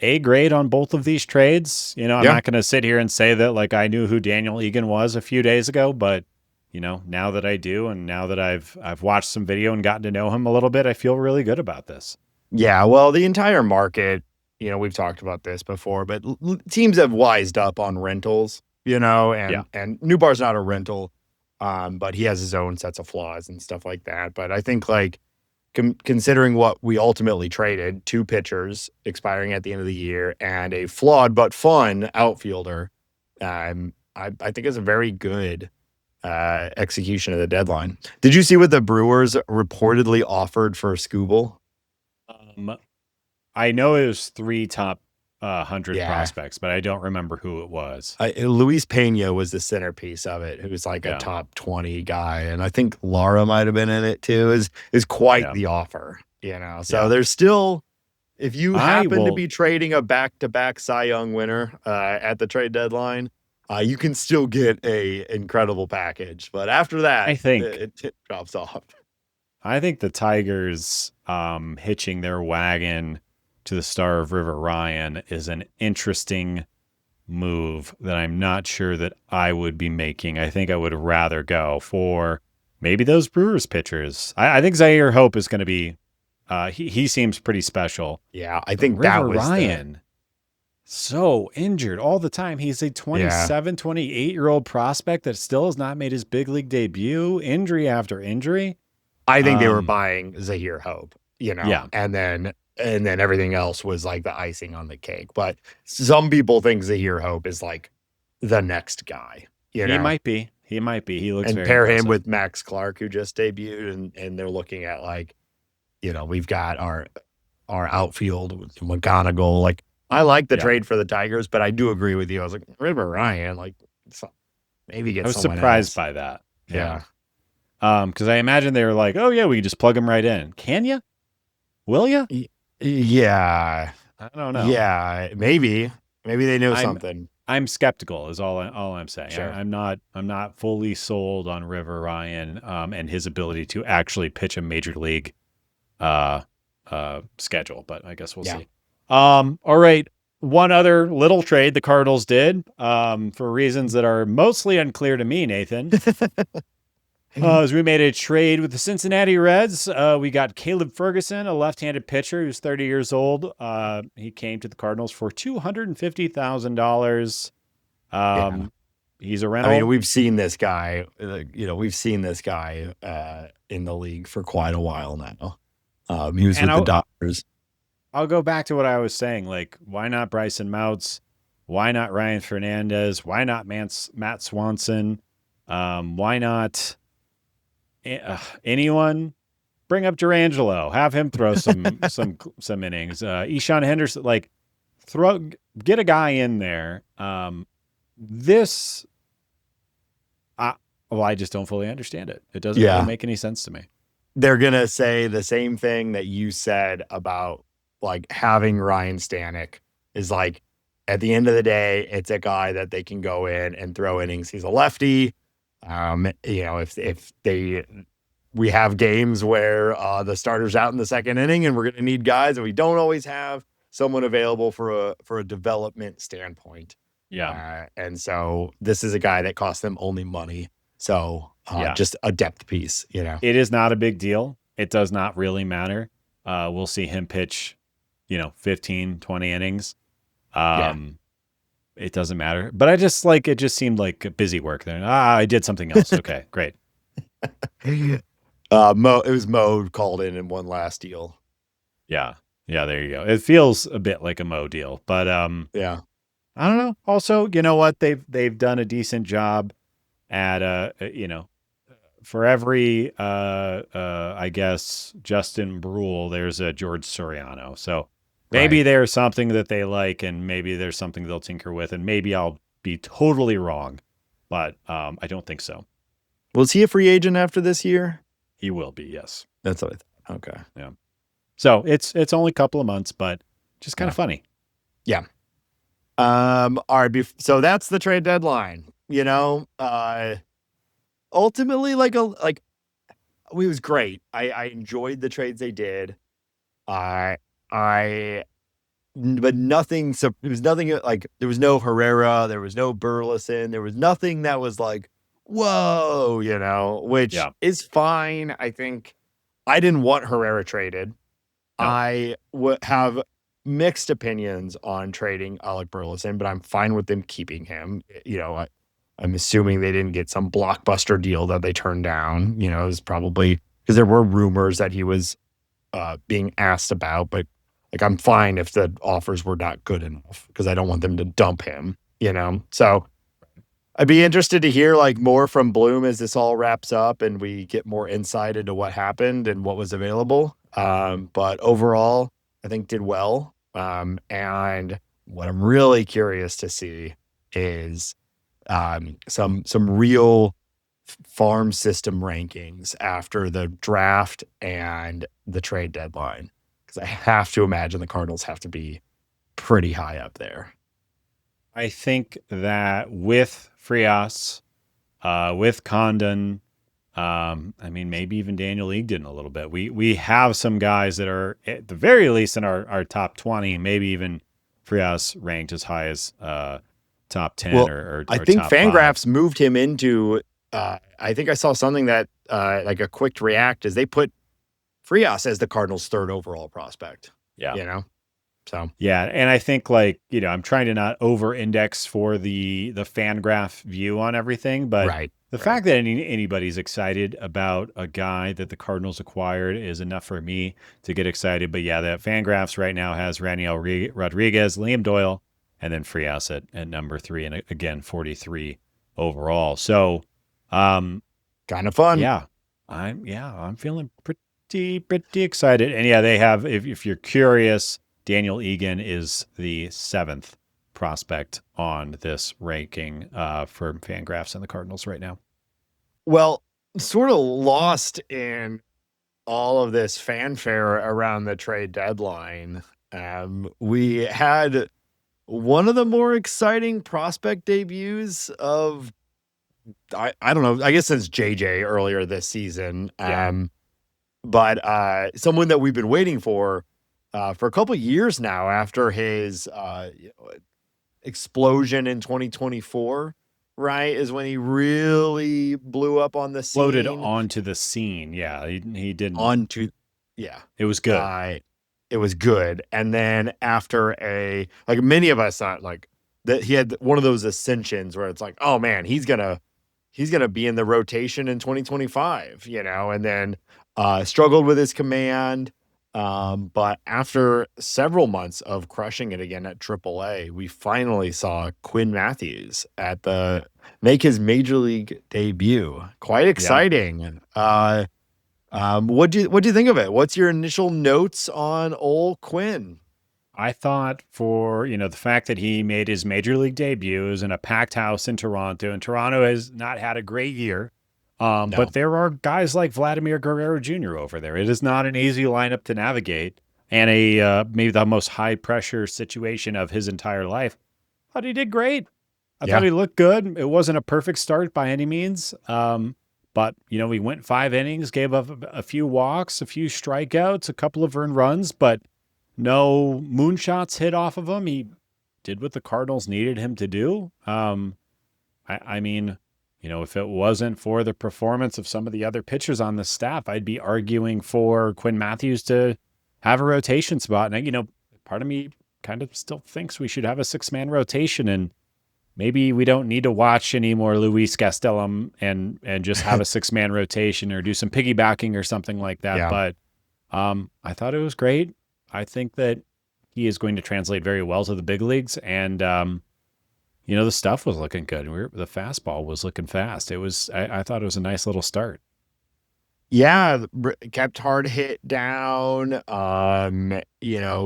A grade on both of these trades. I'm not going to sit here and say that like I knew who Daniel Eagan was a few days ago, but now that I do, and now that I've watched some video and gotten to know him a little bit, I feel really good about this. Yeah, well, the entire market, we've talked about this before, but teams have wised up on rentals, and Nootbaar's not a rental, but he has his own sets of flaws and stuff like that. But I think like considering what we ultimately traded, 2 pitchers expiring at the end of the year and a flawed but fun outfielder, I think is a very good execution of the deadline. Did you see what the Brewers reportedly offered for Skubal? I know it was 3 top 100 prospects, but I don't remember who it was. Luis Pena was the centerpiece of it, who was like a top 20 guy, and I think Lara might have been in it too. Is quite the offer, So there's still, if you happen to be trading a back-to-back Cy Young winner at the trade deadline, you can still get a incredible package, but after that, I think it drops off. I think the Tigers hitching their wagon to the star of River Ryan is an interesting move that I'm not sure that I would be making. I think I would rather go for maybe those Brewers pitchers. I think Zaire Hope is going to be. He seems pretty special. Yeah, I think River Ryan. So injured all the time. He's a 27, 28-year-old prospect that still has not made his big league debut, injury after injury. I think they were buying Zaire Hope, and then everything else was like the icing on the cake. But some people think Zaire Hope is like the next guy. He might be. He looks and very pair impressive. him with Max Clark, who just debuted, and they're looking at like, we've got our outfield with McGonigal. Like, I like the trade for the Tigers, but I do agree with you. I was like, River Ryan, like, maybe get. I was someone surprised else. by that. Yeah. Because I imagine they were like, oh yeah, we can just plug him right in. Can you? Will you? Yeah. I don't know. Yeah, maybe they know something. I'm skeptical is all I'm saying. Sure. I'm not fully sold on River Ryan and his ability to actually pitch a major league schedule, but I guess we'll see. All right. One other little trade the Cardinals did for reasons that are mostly unclear to me, Nathan. As we made a trade with the Cincinnati Reds, we got Caleb Ferguson, a left-handed pitcher who's 30 years old. He came to the Cardinals for $250,000. He's a rental. I mean, we've seen this guy. We've seen this guy in the league for quite a while now. He was with the Dodgers. I'll go back to what I was saying. Like, why not Bryson Mouts? Why not Ryan Fernandez? Why not Matt Swanson? Why not anyone? Bring up Durangelo. Have him throw some innings. Eshawn Henderson. Like, get a guy in there. I just don't fully understand it. It doesn't really make any sense to me. They're gonna say the same thing that you said about like having Ryan Stanek is like, at the end of the day, it's a guy that they can go in and throw innings. He's a lefty. If we have games where the starter's out in the second inning and we're going to need guys and we don't always have someone available for a development standpoint. Yeah. And so this is a guy that costs them only money. So just a depth piece, It is not a big deal. It does not really matter. We'll see him pitch, 15, 20 innings. It doesn't matter. But it just seemed like busy work there. I did something else. Okay, great. It was Mo called in one last deal. Yeah, there you go. It feels a bit like a Mo deal, but I don't know. Also, you know what? They've done a decent job at for every I guess Justin Brule, there's a George Soriano. So maybe there's something that they like, and maybe there's something they'll tinker with, and maybe I'll be totally wrong, but I don't think so. Was he a free agent after this year? He will be, yes. That's what I thought. Okay. Yeah. So it's only a couple of months, but just kind of funny. Yeah. All right. So that's the trade deadline. Ultimately, it was great. I enjoyed the trades they did. But nothing. So it was nothing like there was no Herrera, there was no Burleson, there was nothing that was like, whoa, which is fine. I think I didn't want Herrera traded. No. I would have mixed opinions on trading Alec Burleson, but I'm fine with them keeping him. I'm assuming they didn't get some blockbuster deal that they turned down. It was probably because there were rumors that he was being asked about, but I'm fine if the offers were not good enough because I don't want them to dump him, So I'd be interested to hear more from Bloom as this all wraps up and we get more insight into what happened and what was available. But overall, I think did well. And what I'm really curious to see is some real farm system rankings after the draft and the trade deadline, because I have to imagine the Cardinals have to be pretty high up there. I think that with Frias, with Condon, maybe even Daniel Eagan a little bit. We have some guys that are at the very least in our top 20, maybe even Frias ranked as high as top 10 or I think top Fangraphs 5. moved him into I think I saw something that like a quick react is they put Frias as the Cardinals' third overall prospect. Yeah. So yeah, and I think I'm trying to not over-index for the Fangraph view on everything, but the fact that anybody's excited about a guy that the Cardinals acquired is enough for me to get excited. But yeah, that Fangraphs right now has Raniel Rodriguez, Liam Doyle, and then Frias at number 3, and again 43 overall. So kind of fun. Yeah, I'm feeling pretty excited. And yeah, they have, if you're curious, Daniel Eagan is the 7th prospect on this ranking for Fangraphs and the Cardinals right now. Well, sort of lost in all of this fanfare around the trade deadline. We had one of the more exciting prospect debuts of, I don't know, I guess since JJ earlier this season. But someone that we've been waiting for a couple of years now after his explosion in 2024, right, is when he really blew up on the scene. Floated onto the scene. Yeah, he didn't. It was good. It was good. And then after many of us thought that he had one of those ascensions where it's like, oh man, he's gonna be in the rotation in 2025, and then struggled with his command. But after several months of crushing it again at AAA, we finally saw Quinn Mathews make his major league debut. Quite exciting. Yeah. What do you think of it? What's your initial notes on old Quinn? I thought for, the fact that he made his major league debuts in a packed house in Toronto, and Toronto has not had a great year. No. But there are guys like Vladimir Guerrero Jr. over there. It is not an easy lineup to navigate, and maybe the most high pressure situation of his entire life. But he did great. I thought he looked good. It wasn't a perfect start by any means. But, he went 5 innings, gave up a few walks, a few strikeouts, a couple of earned runs, but no moonshots hit off of him. He did what the Cardinals needed him to do. I mean, if it wasn't for the performance of some of the other pitchers on the staff, I'd be arguing for Quinn Mathews to have a rotation spot. And, part of me kind of still thinks we should have a 6-man rotation, and maybe we don't need to watch any more Luis Gastelum and just have a 6-man rotation or do some piggybacking or something like that. Yeah. But I thought it was great. I think that he is going to translate very well to the big leagues. And, the stuff was looking good. The fastball was looking fast. I thought it was a nice little start. Yeah, kept hard hit down,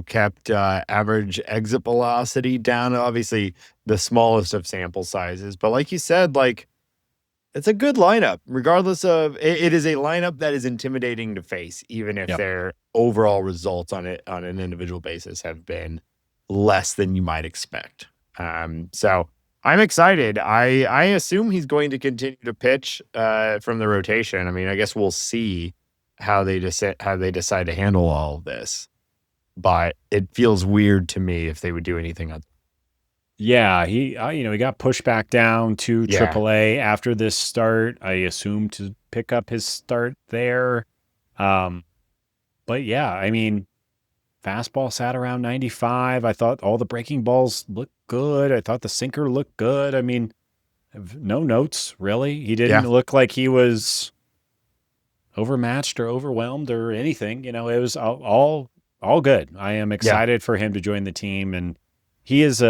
kept average exit velocity down, obviously the smallest of sample sizes. But like you said, it's a good lineup, regardless of it is a lineup that is intimidating to face, even if their overall results on an individual basis have been less than you might expect. So I'm excited. I assume he's going to continue to pitch from the rotation. I mean, I guess we'll see how they decide to handle all of this. But it feels weird to me if they would do anything else. Yeah, he got pushed back down to AAA after this start. I assume to pick up his start there. But yeah, I mean, fastball sat around 95. I thought all the breaking balls looked good. I thought the sinker looked good. I mean, no notes, really. He didn't look like he was overmatched or overwhelmed or anything. It was all good. I am excited for him to join the team. And he is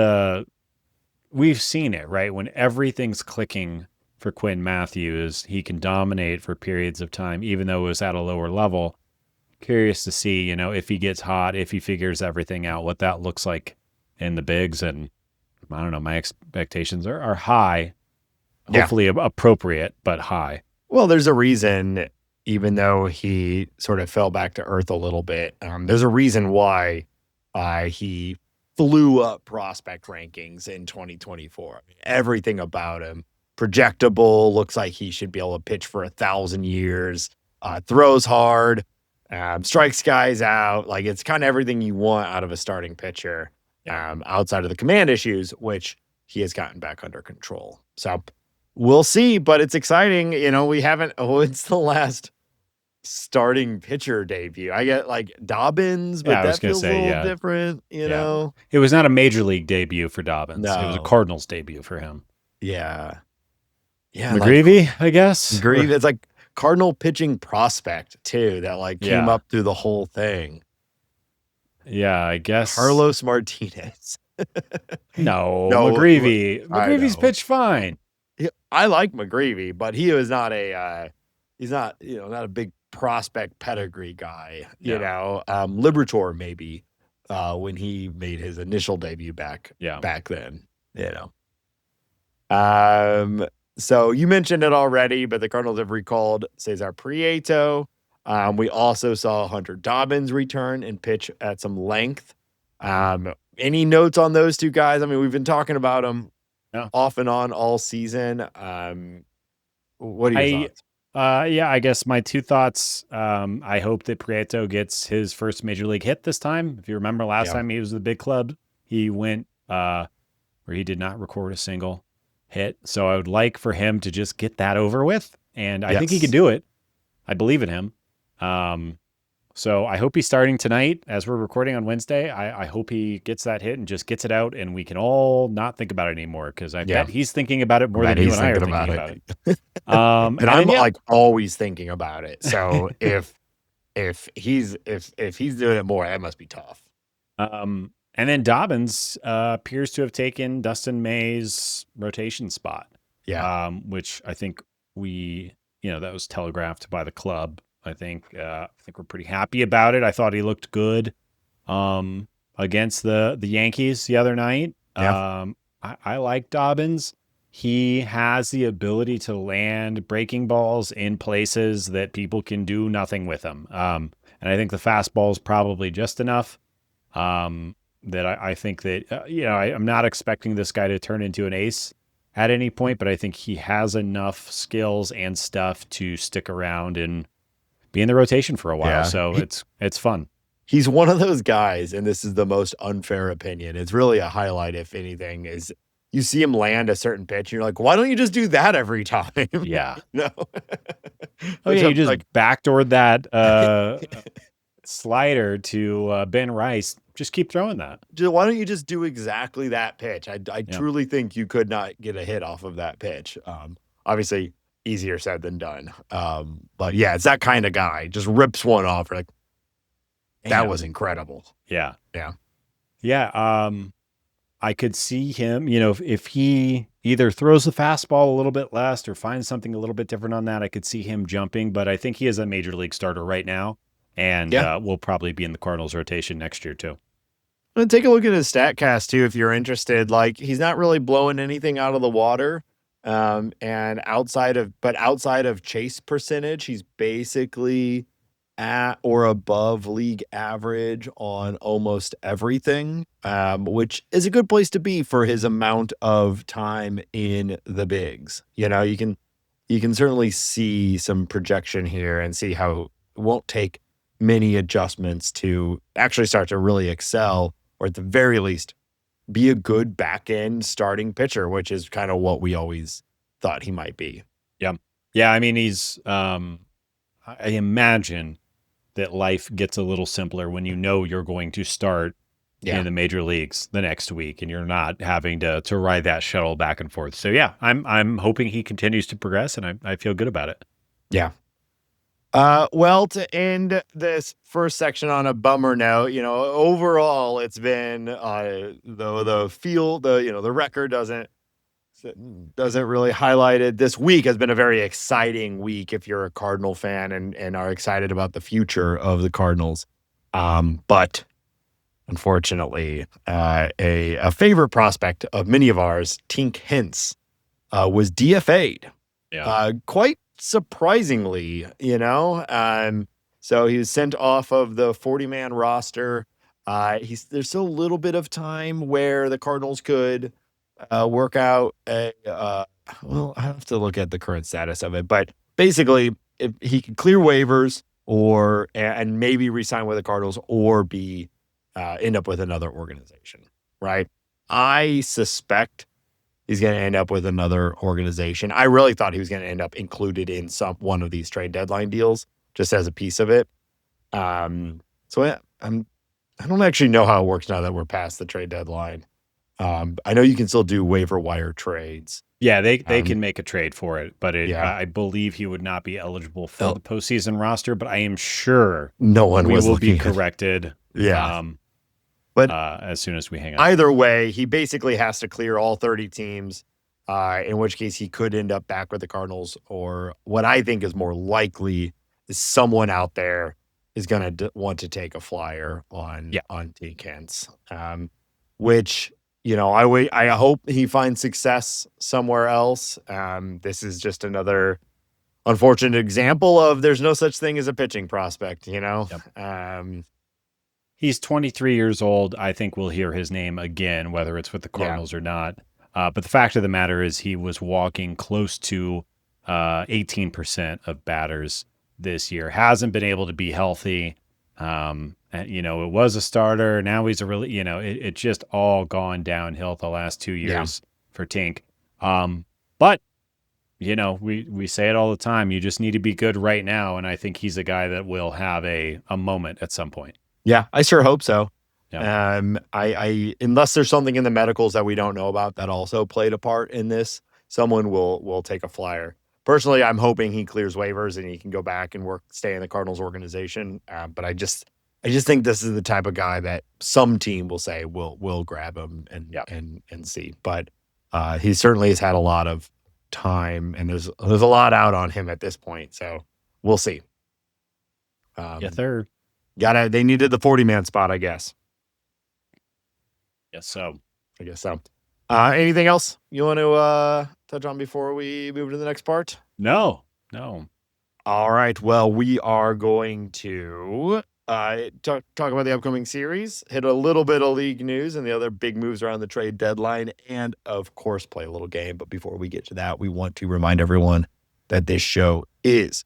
we've seen it, right? When everything's clicking for Quinn Mathews, he can dominate for periods of time, even though it was at a lower level. Curious to see, if he gets hot, if he figures everything out, what that looks like in the bigs. And I don't know, my expectations are high, hopefully appropriate, but high. Well, there's a reason, even though he sort of fell back to earth a little bit, there's a reason why he flew up prospect rankings in 2024. Everything about him, projectable, looks like he should be able to pitch for 1,000 years, throws hard, strikes guys out. It's kind of everything you want out of a starting pitcher, outside of the command issues, which he has gotten back under control. So we'll see, but it's exciting. It's the last starting pitcher debut. I get Dobbins, but that feels a little different, you know. It was not a major league debut for Dobbins. No. It was a Cardinals debut for him. Yeah. McGreevy, I guess. McGreevy, it's Cardinal pitching prospect too that came up through the whole thing. Yeah, I guess Carlos Martinez. no, McGreevy. McGreevy's pitched fine. I like McGreevy, but he was not he's not a big prospect pedigree guy. Liberatore maybe when he made his initial debut back then. So you mentioned it already, but the Cardinals have recalled César Prieto. We also saw Hunter Dobbins return and pitch at some length. Any notes on those two guys? I mean, we've been talking about them off and on all season. What are your thoughts? I guess my two thoughts. I hope that Prieto gets his first major league hit this time. If you remember last time he was the big club, he went where he did not record a single hit. So I would like for him to just get that over with. And I think he Yes. can do it. I believe in him. So I hope he's starting tonight as we're recording on Wednesday. I hope he gets that hit and just gets it out and we can all not think about it anymore because I bet he's thinking about it more than you and I are thinking about it. And I'm like always thinking about it. So if he's doing it more, that must be tough. And then Dobbins appears to have taken Dustin May's rotation spot. Yeah. Which I think that was telegraphed by the club. I think we're pretty happy about it. I thought he looked good against the Yankees the other night. Yeah. I like Dobbins. He has the ability to land breaking balls in places that people can do nothing with them. And I think the fastball is probably just enough that I think that, I'm not expecting this guy to turn into an ace at any point, but I think he has enough skills and stuff to stick around and be in the rotation for a while. Yeah. So it's fun. He's one of those guys, and this is the most unfair opinion. It's really a highlight, if anything, is you see him land a certain pitch, and you're like, why don't you just do that every time? Yeah. No. You just backdoored that slider to Ben Rice. Just keep throwing that. Why don't you just do exactly that pitch? I truly think you could not get a hit off of that pitch. Obviously, easier said than done. But yeah, it's that kind of guy. Just rips one off. Like, that was incredible. Yeah. Yeah. Yeah. I could see him, if he either throws the fastball a little bit less or finds something a little bit different on that, I could see him jumping, but I think he is a major league starter right now and will probably be in the Cardinals rotation next year too. And take a look at his StatCast too, if you're interested. Like, he's not really blowing anything out of the water. And outside of chase percentage, he's basically at or above league average on almost everything, which is a good place to be for his amount of time in the bigs. You can certainly see some projection here and see how it won't take many adjustments to actually start to really excel, or at the very least be a good back end starting pitcher, which is kind of what we always thought he might be. Yeah. Yeah. I mean, he's, I imagine that life gets a little simpler when you're going to start in the major leagues the next week and you're not having to ride that shuttle back and forth. So yeah, I'm hoping he continues to progress and I feel good about it. Yeah. Well, to end this first section on a bummer note, overall it's been the record doesn't really highlight it. This week has been a very exciting week if you're a Cardinal fan and are excited about the future of the Cardinals. But unfortunately, a favorite prospect of many of ours, Tink Hence, was DFA'd. Yeah. Quite surprisingly, so he was sent off of the 40-man roster. There's still a little bit of time where the Cardinals could work out I have to look at the current status of it, but basically if he could clear waivers and maybe re-sign with the Cardinals or end up with another organization, right? I suspect he's going to end up with another organization. I really thought he was going to end up included in one of these trade deadline deals, just as a piece of it. I don't actually know how it works now that we're past the trade deadline. I know you can still do waiver wire trades. Yeah, they can make a trade for it, but I believe he would not be eligible for the postseason roster. But I am sure no one will be corrected. Yeah. But as soon as we hang up. Either way, he basically has to clear all 30 teams, in which case he could end up back with the Cardinals, or what I think is more likely is someone out there is going to want to take a flyer on Tink Hence, which, I hope he finds success somewhere else. This is just another unfortunate example of there's no such thing as a pitching prospect, Yep. He's 23 years old. I think we'll hear his name again, whether it's with the Cardinals or not. But the fact of the matter is he was walking close to 18% of batters this year. Hasn't been able to be healthy. And, it was a starter. Now he's a really, it's just all gone downhill the last 2 years for Tink. But we say it all the time. You just need to be good right now. And I think he's a guy that will have a moment at some point. Yeah, I sure hope so. Yeah. I unless there's something in the medicals that we don't know about that also played a part in this, someone will take a flyer. Personally, I'm hoping he clears waivers and he can go back and stay in the Cardinals organization. But I just think this is the type of guy that some team will say we'll grab him and see. But he certainly has had a lot of time, and there's a lot out on him at this point. So we'll see. Third. They needed the 40-man spot, I guess. Yes, so. I guess so. Anything else you want to touch on before we move to the next part? No. All right. Well, we are going to talk about the upcoming series, hit a little bit of league news and the other big moves around the trade deadline, and of course, play a little game. But before we get to that, we want to remind everyone that this show is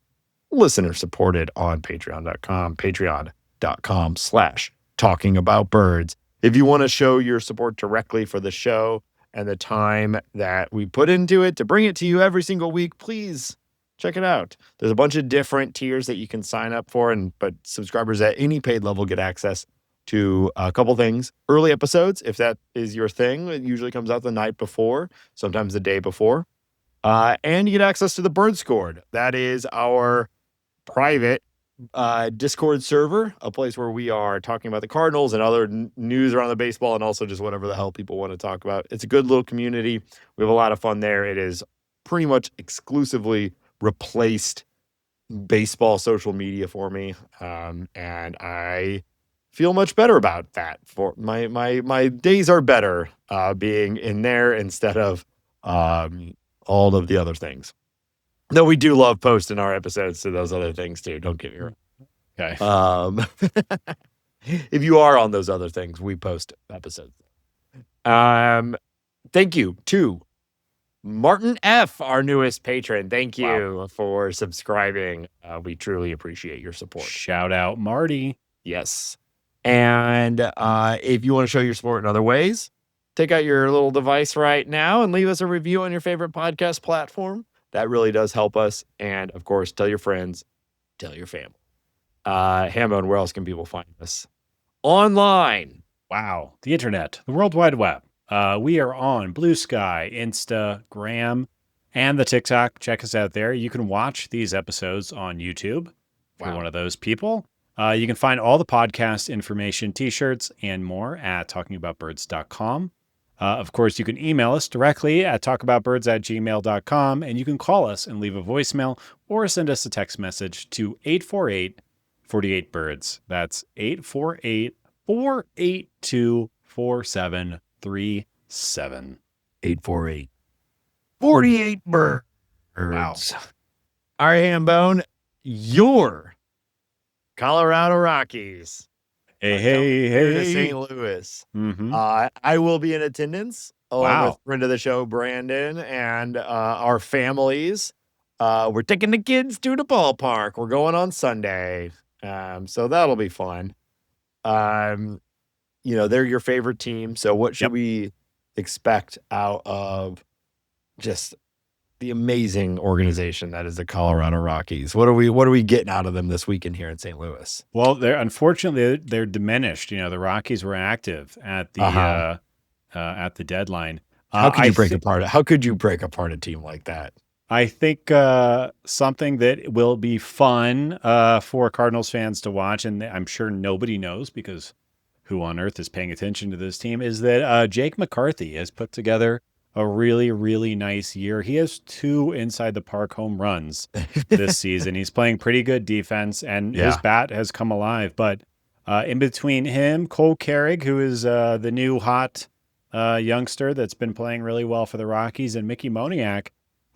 listener supported on patreon.com/talkingaboutbirds. If you want to show your support directly for the show and the time that we put into it to bring it to you every single week, please check it out. There's a bunch of different tiers that you can sign up for, but subscribers at any paid level get access to a couple things. Early episodes, if that is your thing, it usually comes out the night before, sometimes the day before. And you get access to the Bird Scored. That is our private Discord server, a place where we are talking about the Cardinals and other news around the baseball, and also just whatever the hell people want to talk about. It's a good little community. We have a lot of fun there. It is pretty much exclusively replaced baseball social media for me, and I feel much better about that. For my days are better being in there instead of all of the other things. Though we do love posting our episodes to those other things too. Don't get me wrong. Okay. If you are on those other things, we post episodes. Thank you to Martin F., our newest patron. Thank you for subscribing. We truly appreciate your support. Shout out, Marty. Yes. And if you want to show your support in other ways, take out your little device right now and leave us a review on your favorite podcast platform. That really does help us. And, of course, tell your friends, tell your family. Hambone, where else can people find us? Online. Wow. The internet, the World Wide Web. We are on Blue Sky, Instagram, and the TikTok. Check us out there. You can watch these episodes on YouTube if you're one of those people. You can find all the podcast information, t-shirts, and more at talkingaboutbirds.com. Of course, you can email us directly at talkaboutbirds@gmail.com, and you can call us and leave a voicemail or send us a text message to 848-48-BIRDS. That's 848-482-4737. 848-48-BIRDS. Wow. All right, Hambone, your Colorado Rockies. Hey. To St. Louis. Mm-hmm. I will be in attendance along with friend of the show, Brandon, and our families. We're taking the kids to the ballpark. We're going on Sunday. So that'll be fun. They're your favorite team. So what should we expect out of just the amazing organization that is the Colorado Rockies? What are we getting out of them this weekend here in St. Louis? Well, they're diminished. The Rockies were active at the deadline. How could you break apart a team like that? I think something that will be fun for Cardinals fans to watch, and I'm sure nobody knows because who on earth is paying attention to this team, is that Jake McCarthy has put together a really, really nice year. He has 2 inside the park home runs this season. He's playing pretty good defense, and his bat has come alive. But in between him, Cole Carrig, who is the new hot youngster that's been playing really well for the Rockies, and Mickey Moniak,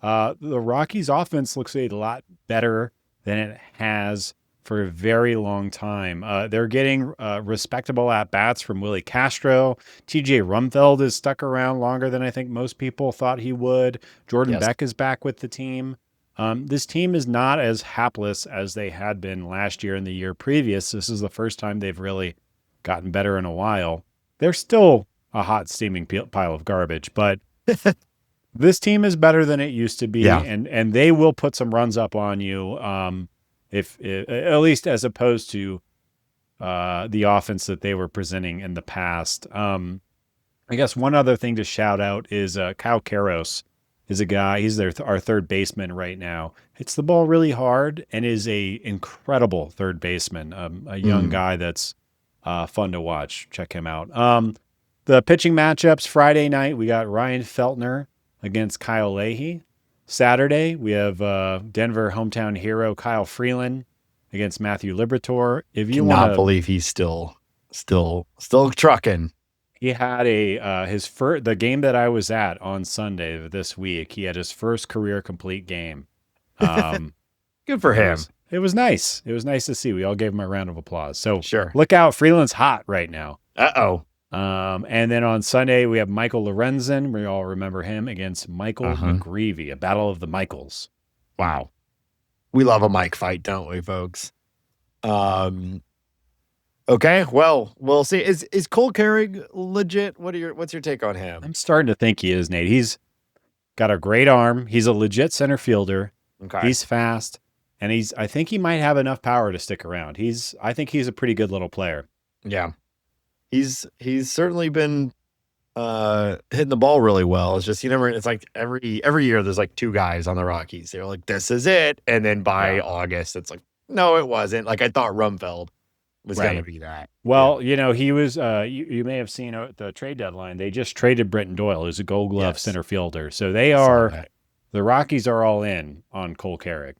the Rockies offense looks a lot better than it has for a very long time. They're getting respectable at-bats from Willie Castro. TJ Rumfeld is stuck around longer than I think most people thought he would. Jordan Beck is back with the team. This team is not as hapless as they had been last year and the year previous. This is the first time they've really gotten better in a while. They're still a hot, steaming pile of garbage, but This team is better than it used to be, Yeah. and they will put some runs up on you, if at least as opposed to the offense that they were presenting in the past. I guess one other thing to shout out is Kyle Karros is a guy. He's our third baseman right now. Hits the ball really hard and is a incredible third baseman. A young guy that's fun to watch. Check him out. The pitching matchups Friday night, we got Ryan Feltner against Kyle Leahy. Saturday, we have Denver hometown hero Kyle Freeland against Matthew Liberatore. If you want to believe he's still trucking. He had the game that I was at on Sunday this week. He had his first career complete game. Good for him. It was nice. It was nice to see. We all gave him a round of applause. So sure. Look out. Freeland's hot right now. Uh-oh. And then on Sunday, we have Michael Lorenzen. We all remember him against Michael McGreevy, a battle of the Michaels. Wow. We love a Mike fight, don't we, folks? Okay, well, we'll see. Is Cole Carrig legit? What's your take on him? I'm starting to think he is, Nate. He's got a great arm. He's a legit center fielder. Okay. He's fast, and I think he might have enough power to stick around. I think he's a pretty good little player. Yeah. He's certainly been hitting the ball really well. It's just it's like every year there's like two guys on the Rockies. They're like, this is it. And then by August, it's like, no, it wasn't. Like I thought Rumfeld was going to be that. Well, he was, you may have seen at the trade deadline, they just traded Britton Doyle, who's a Gold Glove center fielder. So the Rockies are all in on Cole Carrig.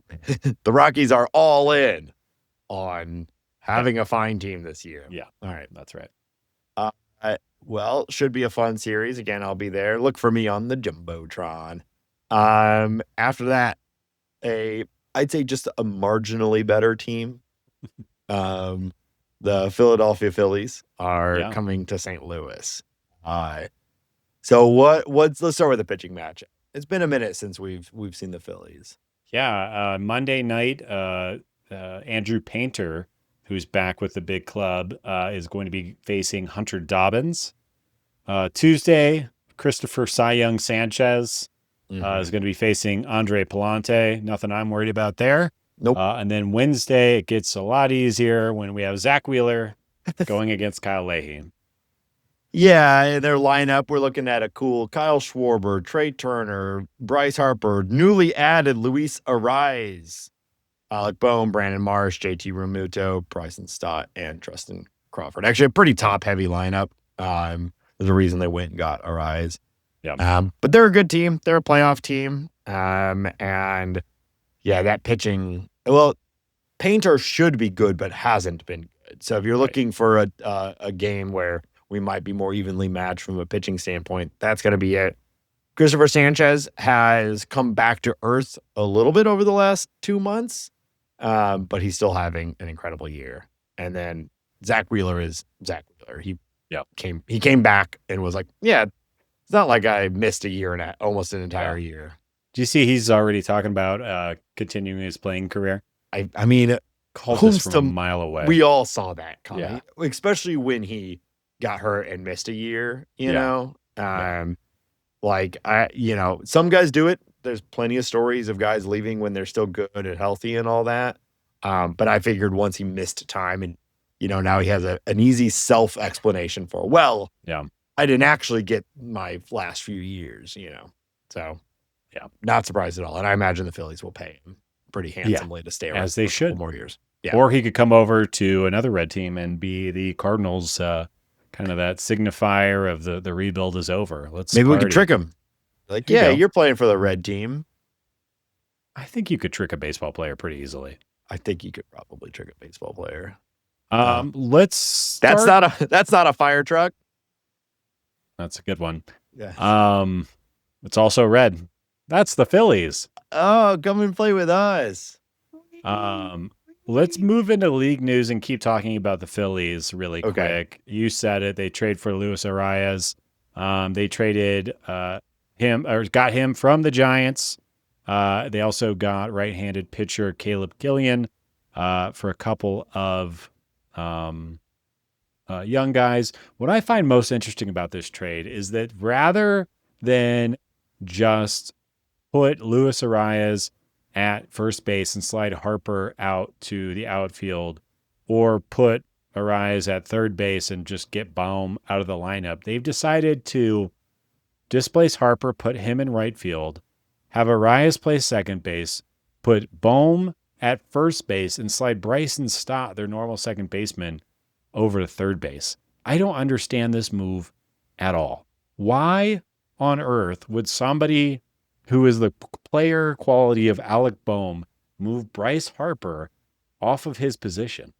The Rockies are all in on having a fine team this year. Yeah. All right. That's right. Well, should be a fun series. Again, I'll be there. Look for me on the Jumbotron. After that, I'd say just a marginally better team. The Philadelphia Phillies are coming to St. Louis. So let's start with the pitching matchup. It's been a minute since we've seen the Phillies. Yeah, Monday night, Andrew Painter, who's back with the big club, is going to be facing Hunter Dobbins. Tuesday, Christopher Cy Young Sanchez is going to be facing Andre Palante. Nothing I'm worried about there. Nope. And then Wednesday, it gets a lot easier when we have Zach Wheeler going against Kyle Leahy. Yeah, their lineup, we're looking at a cool Kyle Schwarber, Trey Turner, Bryce Harper, newly added Luis Ariz, Alec Bohm, Brandon Marsh, JT Realmuto, Bryson Stott, and Tristan Crawford. Actually, a pretty top-heavy lineup. There's a reason they went and got Ariz. Yeah. But they're a good team. They're a playoff team. And yeah, that pitching, well, Painter should be good, but hasn't been good. So if you're looking for a game where we might be more evenly matched from a pitching standpoint, that's going to be it. Christopher Sanchez has come back to earth a little bit over the last 2 months, but he's still having an incredible year. And then Zach Wheeler is Zach Wheeler. He came back and was like, yeah, it's not like I missed a year and almost an entire year. Do you see he's already talking about continuing his playing career? I mean, called this from a mile away. We all saw that coming, especially when he got hurt and missed a year, you know? Like, some guys do it. There's plenty of stories of guys leaving when they're still good and healthy and all that. But I figured once he missed time and, now he has an easy self-explanation for, I didn't actually get my last few years, So, not surprised at all. And I imagine the Phillies will pay him pretty handsomely to stay around as they should. For more years. Yeah. Or he could come over to another red team and be the Cardinals, kind of that signifier of the rebuild is over. Maybe we could trick him. Like, you're playing for the red team. I think you could trick a baseball player pretty easily. I think you could probably trick a baseball player. Let's start. That's not a fire truck. That's a good one. Yeah. It's also red. That's the Phillies. Oh, come and play with us. Let's move into league news and keep talking about the Phillies really quick. You said it. They trade for Luis Arias. They traded got him from the Giants. They also got right-handed pitcher Caleb Gillian for a couple of young guys. What I find most interesting about this trade is that rather than just put Luis Arias at first base and slide Harper out to the outfield, or put Arias at third base and just get Baum out of the lineup. They've decided to displace Harper, put him in right field, have Arias play second base, put Baum at first base, and slide Bryson Stott, their normal second baseman, over to third base. I don't understand this move at all. Why on earth would somebody who is the player quality of Alec Bohm move Bryce Harper off of his position?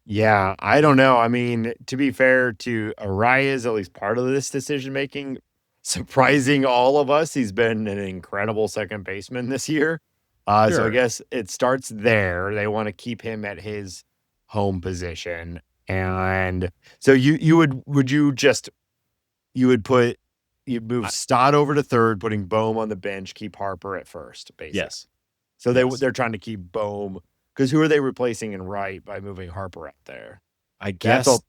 Yeah, I don't know. I mean, to be fair to Arias, at least part of this decision making, surprising all of us, he's been an incredible second baseman this year. So I guess it starts there. They want to keep him at his home position. And so you'd move Stott over to third, putting Bohm on the bench, keep Harper at first, basically. Yes. So they're trying to keep Bohm, because who are they replacing in right by moving Harper out there? I guess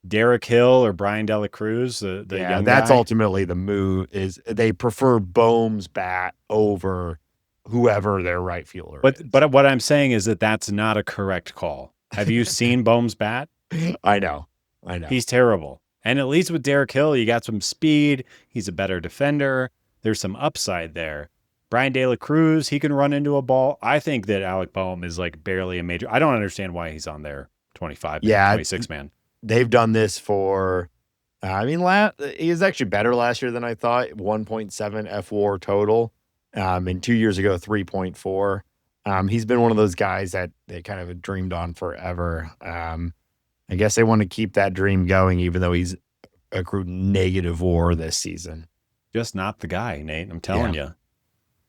Derek Hill or Brian De La Cruz, the young that's guy. ultimately the move. Is they prefer Bohm's bat over whoever their right fielder is. But what I'm saying is that that's not a correct call. Have you seen Bohm's bat? I know. He's terrible. And at least with Derek Hill, you got some speed. He's a better defender. There's some upside there. Brian De La Cruz, he can run into a ball. I think that Alec Bohm is like barely a major. I don't understand why he's on there 25 man, 26 man. They've done this for, he was actually better last year than I thought. 1.7 F WAR total. And 2 years ago, 3.4. He's been one of those guys that they kind of dreamed on forever. I guess they want to keep that dream going, even though he's accrued negative WAR this season. Just not the guy, Nate. I'm telling you.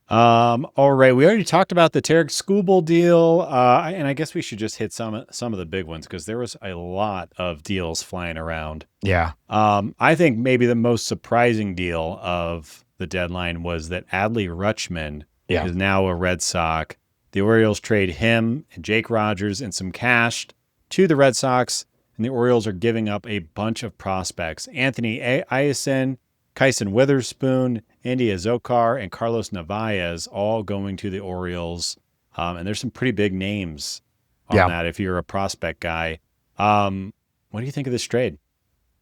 All right. We already talked about the Tarek Skubal deal. And I guess we should just hit some of the big ones, because there was a lot of deals flying around. Yeah. I think maybe the most surprising deal of the deadline was that Adley Rutschman is now a Red Sox. The Orioles trade him and Jake Rogers and some cash to the Red Sox, and the Orioles are giving up a bunch of prospects. Anthony Iacin, Kyson Witherspoon, Andy Azokar, and Carlos Narvaez all going to the Orioles. And there's some pretty big names on that if you're a prospect guy. What do you think of this trade?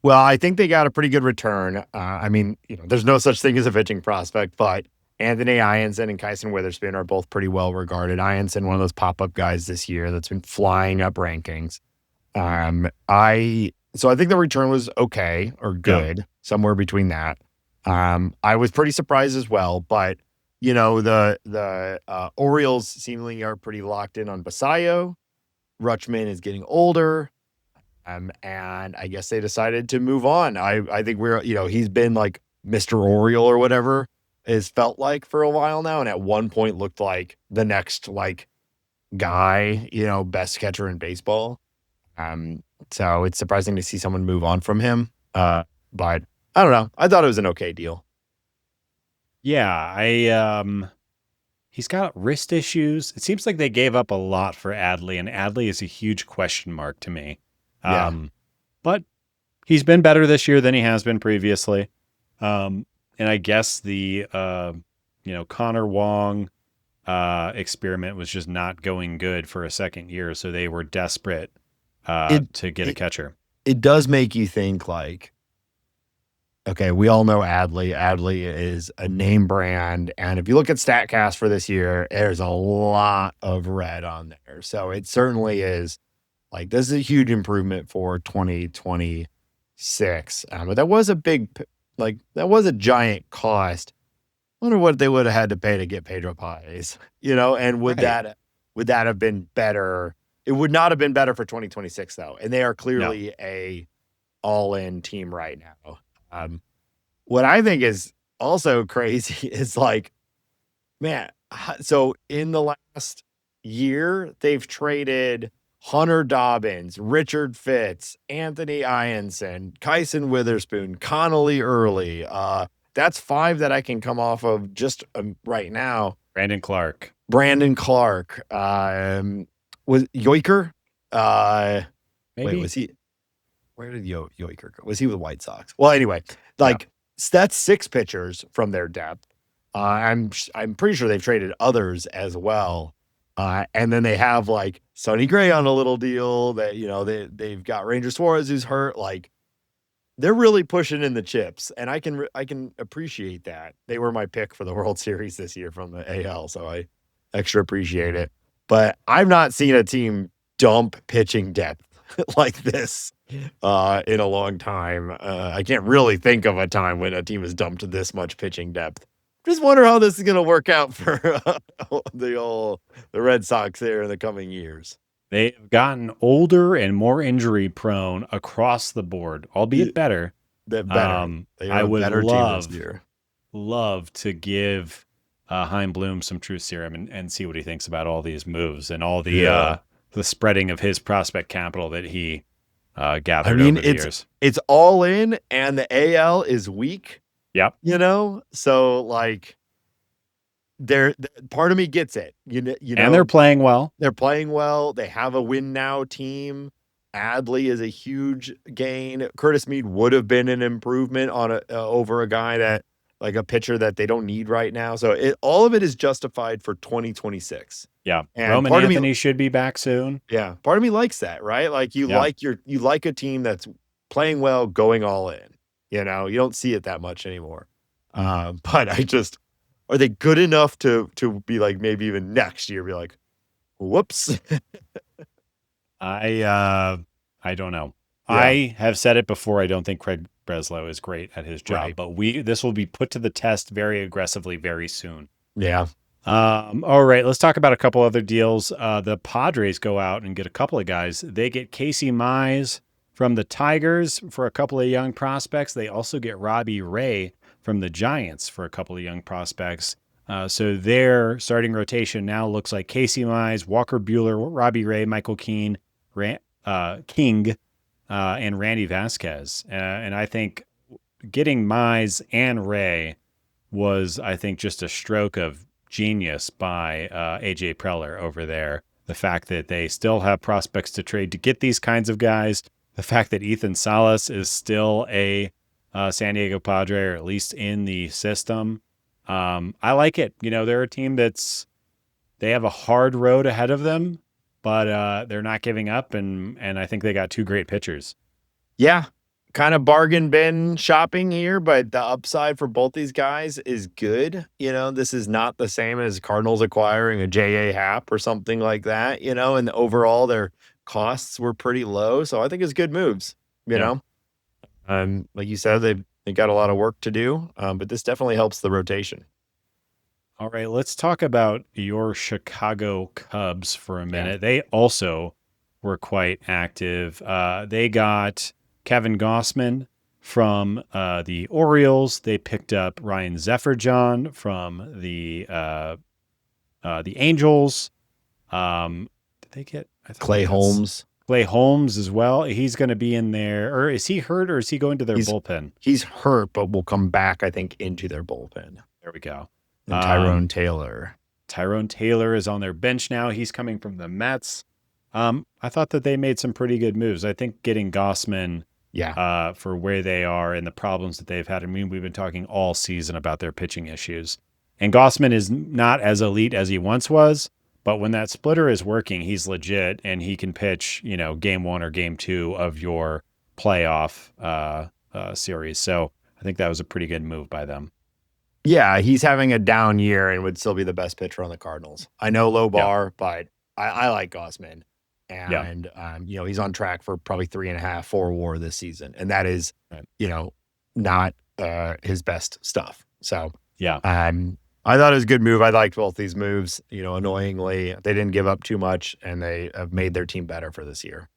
Well, I think they got a pretty good return. There's no such thing as a pitching prospect, but Anthony Iacin and Kyson Witherspoon are both pretty well regarded. Iacin, one of those pop-up guys this year that's been flying up rankings. So I think the return was okay or good, somewhere between that. I was pretty surprised as well, but the Orioles seemingly are pretty locked in on Basayo. Rutschman is getting older. And I guess they decided to move on. I think he's been like Mr. Oriole or whatever is felt like for a while now. And at one point looked like the next guy, best catcher in baseball. So it's surprising to see someone move on from him. But I don't know. I thought it was an okay deal. Yeah, he's got wrist issues. It seems like they gave up a lot for Adley, and Adley is a huge question mark to me. But he's been better this year than he has been previously. And I guess the Connor Wong experiment was just not going good for a second year, so they were desperate to get a catcher. It does make you think okay, we all know Adley. Adley is a name brand, and if you look at StatCast for this year, there's a lot of red on there. So it certainly is this is a huge improvement for 2026. But that was a that was a giant cost. I wonder what they would have had to pay to get Pedro Paez, and would that have been better? It would not have been better for 2026 though. And they are clearly a all-in team right now. What I think is also crazy is man, so in the last year, they've traded Hunter Dobbins, Richard Fitz, Anthony Iacin, Kyson Witherspoon, Connolly Early. That's 5 that I can come off of just right now. Brandon Clark. Was Yoiker? Maybe. Wait, was he? Where did Yoiker go? Was he with White Sox? Well, anyway, that's 6 pitchers from their depth. I'm pretty sure they've traded others as well. And then they have like Sonny Gray on a little deal that, they've got Ranger Suarez who's hurt. Like, they're really pushing in the chips, and I can appreciate that. They were my pick for the World Series this year from the AL, so I extra appreciate it. But I've not seen a team dump pitching depth like this in a long time. I can't really think of a time when a team has dumped this much pitching depth. Just wonder how this is going to work out for the Red Sox there in the coming years. They've gotten older and more injury prone across the board, albeit better. They're better. I would love to give Chaim Bloom some truth serum and see what he thinks about all these moves and all the spreading of his prospect capital that he gathered over the years. It's all in, and the AL is weak. Yep. So like, part of me gets it. And they're playing well. They're playing well. They have a win now team. Adley is a huge gain. Curtis Mead would have been an improvement on over a guy that, like, a pitcher that they don't need right now. So all of it is justified for 2026. Yeah. And Roman Anthony should be back soon. Yeah. Part of me likes that, right? Like, you like a team that's playing well, going all in. You don't see it that much anymore. But are they good enough to be like, maybe even next year, be like, whoops? I don't know. Yeah. I have said it before. I don't think Craig Breslow is great at his job, Right. but this will be put to the test very aggressively very soon. Yeah. All right, let's talk about a couple other deals. The Padres go out and get a couple of guys. They get Casey Mize from the Tigers for a couple of young prospects. They also get Robbie Ray from the Giants for a couple of young prospects. So their starting rotation now looks like Casey Mize, Walker Buehler, Robbie Ray, Michael King, and Randy Vasquez. And I think getting Mize and Ray was, I think, just a stroke of genius by AJ Preller over there. The fact that they still have prospects to trade to get these kinds of guys. The fact that Ethan Salas is still a San Diego Padre, or at least in the system. I like it. They're a team they have a hard road ahead of them, but they're not giving up, and I think they got two great pitchers. Yeah. Kind of bargain bin shopping here, but the upside for both these guys is good. This is not the same as Cardinals acquiring a J.A. Happ or something like that, and overall their costs were pretty low. So I think it's good moves, you know. Like you said, they got a lot of work to do, but this definitely helps the rotation. All right, let's talk about your Chicago Cubs for a minute. They also were quite active. They got Kevin Gossman from the Orioles. They picked up Ryan Zefferjon from the Angels. Did they get Clay Holmes? Clay Holmes as well. He's going to be in there. Or is he hurt, or is he going to their bullpen? He's hurt, but will come back, I think, into their bullpen. There we go. And Tyrone Taylor. Tyrone Taylor is on their bench now. He's coming from the Mets. I thought that they made some pretty good moves. I think getting Gossman for where they are and the problems that they've had. I mean, we've been talking all season about their pitching issues. And Gossman is not as elite as he once was, but when that splitter is working, he's legit, and he can pitch, game 1 or game 2 of your playoff series. So I think that was a pretty good move by them. Yeah, he's having a down year and would still be the best pitcher on the Cardinals. I know low bar, but I like Gossman. And, he's on track for probably 3.5, 4 WAR this season. And that is, not his best stuff. So, I thought it was a good move. I liked both these moves. Annoyingly, they didn't give up too much, and they have made their team better for this year.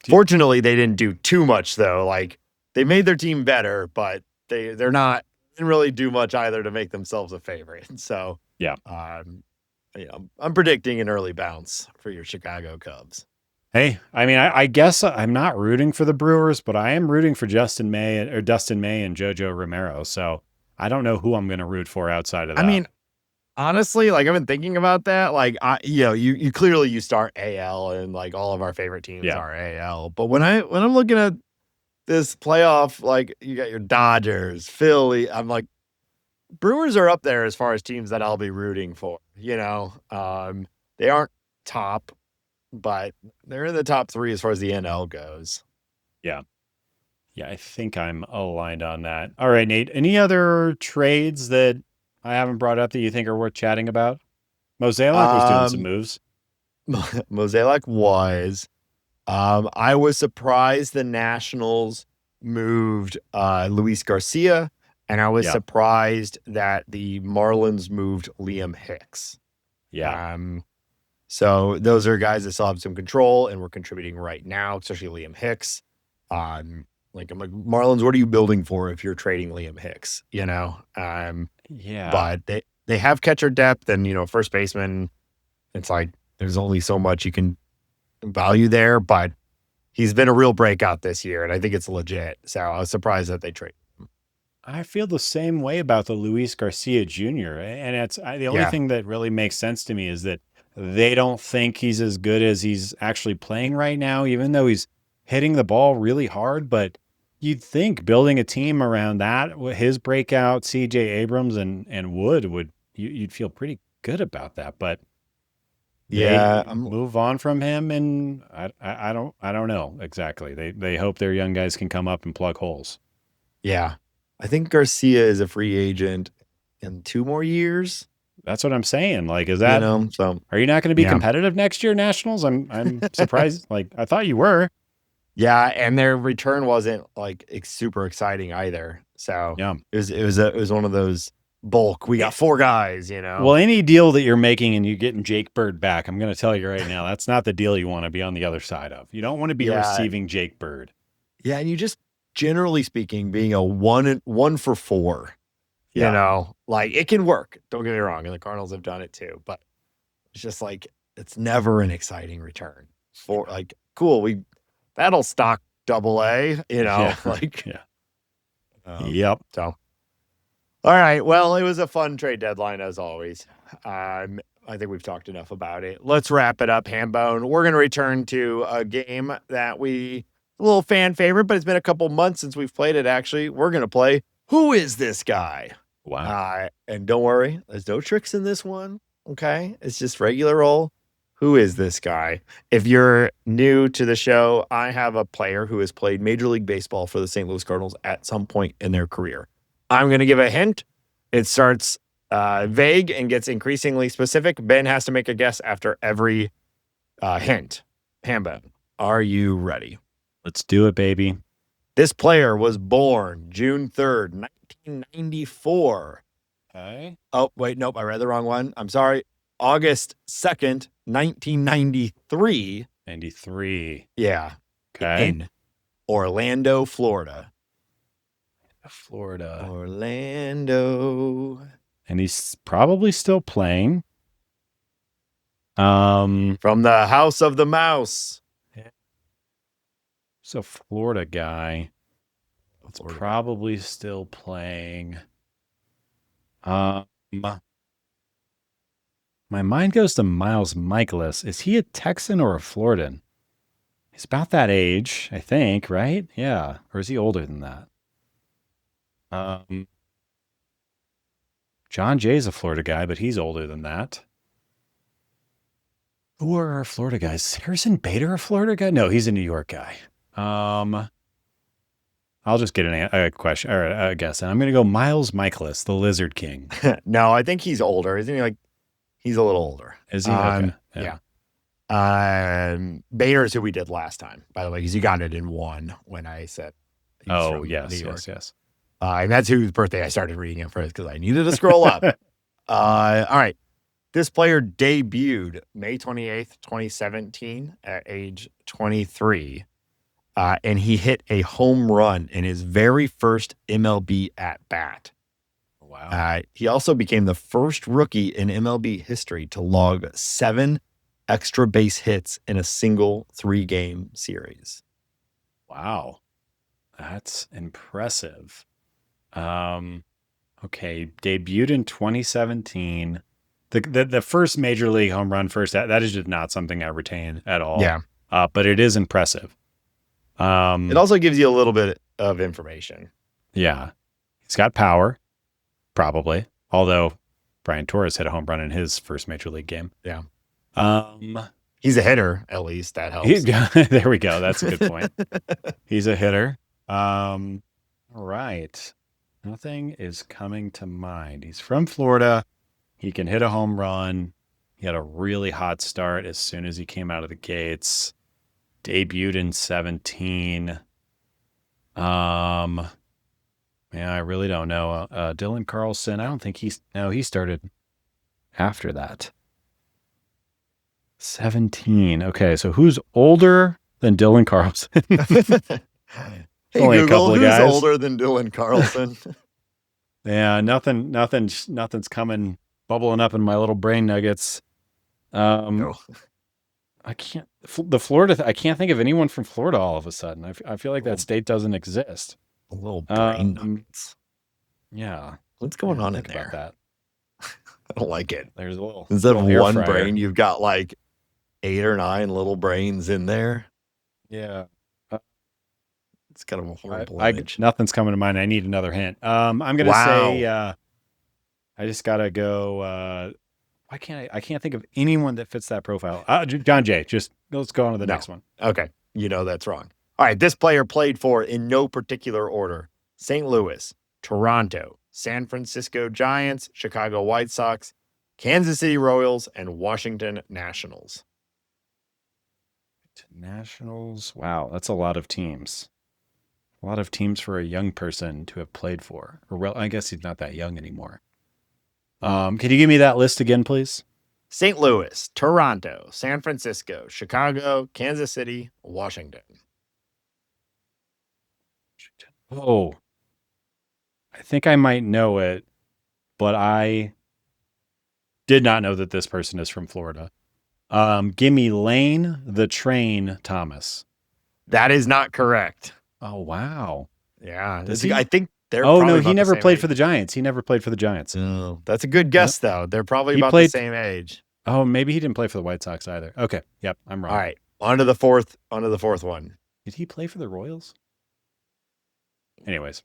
Fortunately, they didn't do too much, though. Like, they made their team better, but didn't really do much either to make themselves a favorite. So, I'm predicting an early bounce for your Chicago Cubs. Hey, I mean, I guess I'm not rooting for the Brewers, but I am rooting for Dustin May and JoJo Romero. So I don't know who I'm going to root for outside of that. I mean, honestly, like, I've been thinking about that. Like, you clearly start AL, and like all of our favorite teams are AL. But when I'm looking at this playoff, like, you got your Dodgers, Philly, I'm like, Brewers are up there as far as teams that I'll be rooting for. They aren't top, but they're in the top 3 as far as the NL goes. Yeah. Yeah, I think I'm aligned on that. All right, Nate. Any other trades that I haven't brought up that you think are worth chatting about? Mozeliak was doing some moves. Mozeliak was. I was surprised the Nationals moved Luis Garcia, and I was surprised that the Marlins moved Liam Hicks. Yeah. So those are guys that still have some control and we're contributing right now, especially Liam Hicks. I'm like, Marlins, what are you building for if you're trading Liam Hicks? But they have catcher depth and, first baseman. It's like there's only so much you can value there, but he's been a real breakout this year, and I think it's legit. So I was surprised that they traded him. I feel the same way about the Luis Garcia Jr. And it's the only thing that really makes sense to me is that they don't think he's as good as he's actually playing right now, even though he's hitting the ball really hard. But you'd think building a team around that, his breakout, CJ Abrams and Wood, you'd feel pretty good about that. But move on from him, and I don't know exactly. They hope their young guys can come up and plug holes. Yeah, I think Garcia is a free agent in 2 more years. That's what I'm saying. Like, is that so? Are you not going to be competitive next year, Nationals? I'm surprised. Like, I thought you were. Yeah, and their return wasn't like super exciting either. So it was one of those bulk. We got 4 guys, Well, any deal that you're making and you're getting Jake Bird back, I'm going to tell you right now, that's not the deal you want to be on the other side of. You don't want to be receiving Jake Bird. Yeah, and you just, generally speaking, being a 1 for 4, like it can work. Don't get me wrong, and the Cardinals have done it too. But it's just like it's never an exciting return. For like, cool, that'll stock AA, like. Yep. So. All right. Well, it was a fun trade deadline as always. I think we've talked enough about it. Let's wrap it up, Hambone. We're going to return to a game that a little fan favorite, but it's been a couple months since we've played it, actually. We're going to play Who Is This Guy? Wow. And don't worry, there's no tricks in this one, okay? It's just regular roll. Who is this guy? If you're new to the show, I have a player who has played Major League Baseball for the St. Louis Cardinals at some point in their career. I'm going to give a hint. It starts vague and gets increasingly specific. Ben has to make a guess after every hint. Hambone, are you ready? Let's do it, baby. This player was born June 3rd, 1994. Okay. Oh, wait, nope, I read the wrong one. I'm sorry. August 2nd, 1993. 93. Yeah. Okay. In Orlando, Florida. Orlando. And he's probably still playing. From the House of the Mouse. It's a Florida guy. It's probably still playing. My mind goes to Miles Michaelis. Is he a Texan or a Floridan? He's about that age, I think, right? Yeah. Or is he older than that? John Jay's a Florida guy, but he's older than that. Who are our Florida guys? Is Harrison Bader a Florida guy? No, he's a New York guy. I'll just get a question or a guess, and I'm going to go Miles Michaelis, the Lizard King. No, I think he's older. Isn't he? Like, he's a little older. Is he? Okay. Yeah. Bader is who we did last time, by the way, because you got it in 1 when I said. Oh, yes. And that's whose birthday I started reading it first because I needed to scroll up. All right. This player debuted May 28th, 2017 at age 23. And he hit a home run in his very first MLB at-bat. Wow. He also became the first rookie in MLB history to log 7 extra base hits in a single 3-game series. Wow. That's impressive. Okay, debuted in 2017. The first major league home run first, that is just not something I retain at all. Yeah. But it is impressive. It also gives you a little bit of information. Yeah. He's got power. Probably. Although Brian Torres hit a home run in his first major league game. Yeah. He's a hitter, at least. That helps. There we go. That's a good point. He's a hitter. All right. Nothing is coming to mind. He's from Florida. He can hit a home run. He had a really hot start as soon as he came out of the gates. Debuted in 17. Yeah, I really don't know. Dylan Carlson, I don't think he started after that. 17. Okay, so who's older than Dylan Carlson? Hey, only Google, a couple of guys. Who's older than Dylan Carlson? Yeah, nothing's coming, bubbling up in my little brain nuggets. No. I can't. The Florida. I can't think of anyone from Florida all of a sudden. I feel like that state doesn't exist. A little brain nuggets. Yeah. What's going on in there? About that. I don't like it. There's a little. Instead of little one air fryer. brain, you've got like 8 or 9 little brains in there. Yeah. It's kind of a horrible image. Nothing's coming to mind. I need another hint. I'm gonna say. I just gotta go. Why can't I can't think of anyone that fits that profile. John Jay. Just let's go on to the next one. Okay. That's wrong. All right. This player played for, in no particular order, St. Louis, Toronto, San Francisco Giants, Chicago White Sox, Kansas City Royals, and Washington Nationals. Nationals. Wow, that's a lot of teams. A lot of teams for a young person to have played for. I guess he's not that young anymore. Can you give me that list again, please? St. Louis, Toronto, San Francisco, Chicago, Kansas City, Washington. Oh, I think I might know it, but I did not know that this person is from Florida. Give me Lane the Train Thomas. That is not correct. Oh, wow. Yeah. I think they're Oh, no, he never played for the Giants. He never played for the Giants. Oh, that's a good guess, though. They're probably about the same age. Oh, maybe he didn't play for the White Sox either. Okay. Yep, I'm wrong. All right. On to the fourth one. Did he play for the Royals? Anyways.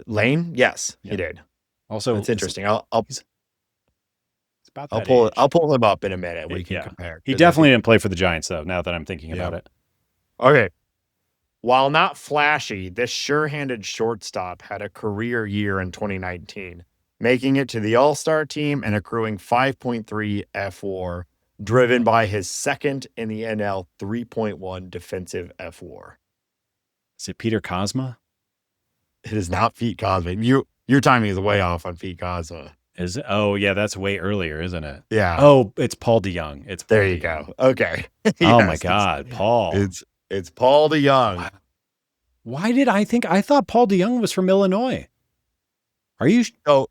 Lane? Yes, he did. Also, that's interesting. I'll pull him up in a minute. We can compare. He definitely didn't play for the Giants, though, now that I'm thinking about it. Okay. While not flashy, this sure-handed shortstop had a career year in 2019, making it to the All-Star team and accruing 5.3 FWAR, driven by his second in the NL 3.1 defensive FWAR. Is it Peter Kozma? It is not Pete Kozma. Your timing is way off on Pete Kozma. Is it? Oh, yeah, that's way earlier, isn't it? Yeah. Oh, it's Paul DeYoung. There you go. Okay. Oh, my God, Paul. It's Paul DeYoung. Why did I thought Paul DeYoung was from Illinois? Are you? Oh,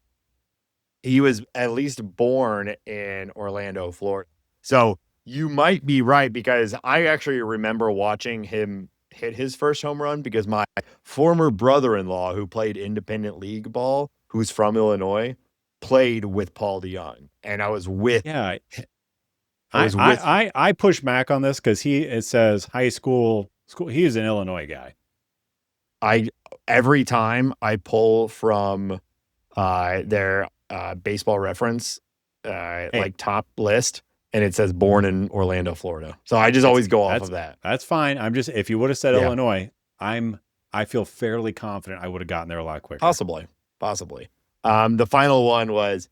he was at least born in Orlando, Florida. So you might be right, because I actually remember watching him hit his first home run because my former brother-in-law, who played independent league ball, who's from Illinois, played with Paul DeYoung, and I was with. Yeah. I push back on this because it says high school. He is an Illinois guy. Every time I pull from their baseball reference like top list, and it says born in Orlando, Florida. So I just always go off of that. That's fine. If you would have said Illinois, I feel fairly confident I would have gotten there a lot quicker. Possibly. The final one was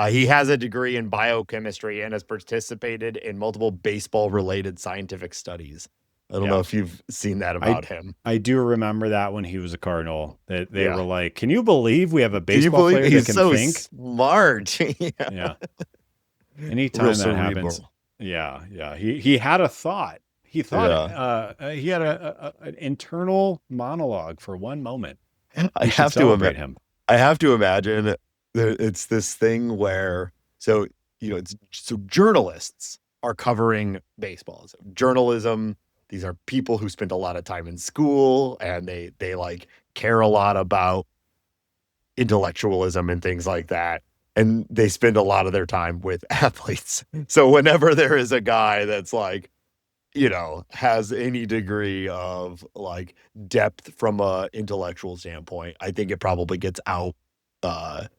he has a degree in biochemistry and has participated in multiple baseball-related scientific studies. I don't know if you've seen that about him. I do remember that when he was a Cardinal. That they were like, "Can you believe we have a baseball player that can think?" Smart. Yeah. Anytime that happens, he had a thought. He thought he had an internal monologue for one moment. I have to imagine it's this thing where journalists are covering baseball. So journalism. These are people who spend a lot of time in school, and they like care a lot about intellectualism and things like that. And they spend a lot of their time with athletes. So whenever there is a guy that's like, has any degree of like depth from a intellectual standpoint, I think it probably gets out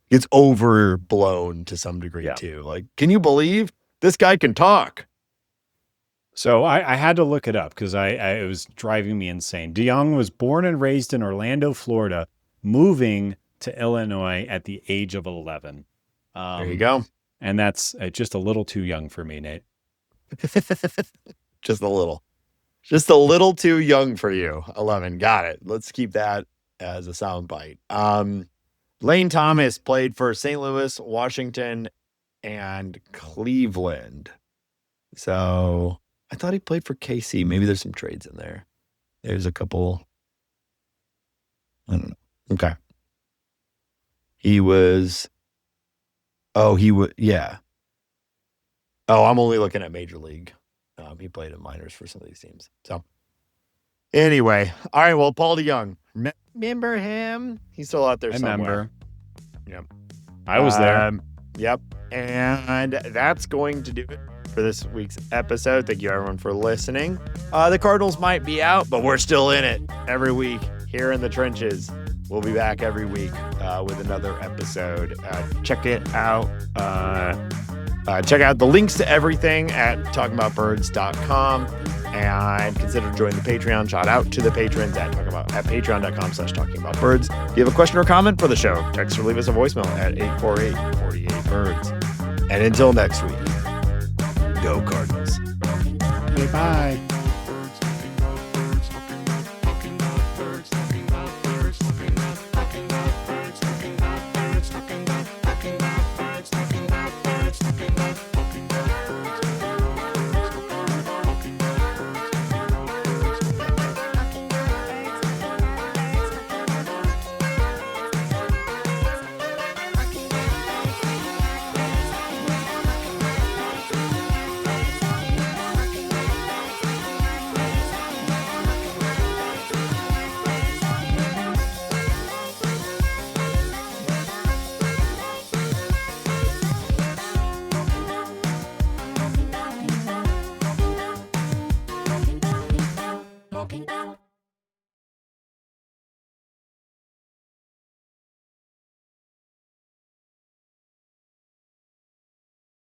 gets overblown to some degree too. Like, can you believe this guy can talk? So I had to look it up because it was driving me insane. DeYoung was born and raised in Orlando, Florida, moving to Illinois at the age of 11. There you go. And that's just a little too young for me, Nate. Just a little too young for you. 11. Got it. Let's keep that as a soundbite. Lane Thomas played for St. Louis, Washington, and Cleveland. So I thought he played for KC. Maybe there's some trades in there. There's a couple. I don't know. Okay. Yeah. Oh, I'm only looking at Major League. He played in minors for some of these teams. So anyway, all right. Well, Paul DeYoung, remember him? He's still out there somewhere. I remember. Yep. I was there. Yep. And that's going to do it for this week's episode. Thank you, everyone, for listening. The Cardinals might be out, but we're still in it every week here in the trenches. We'll be back every week with another episode. Check it out. Check out the links to everything at talkingaboutbirds.com and consider joining the Patreon. Shout out to the patrons at patreon.com/talkingaboutbirds. If you have a question or comment for the show, text or leave us a voicemail at 848-48-BIRDS. And until next week, go Cardinals. Okay, bye.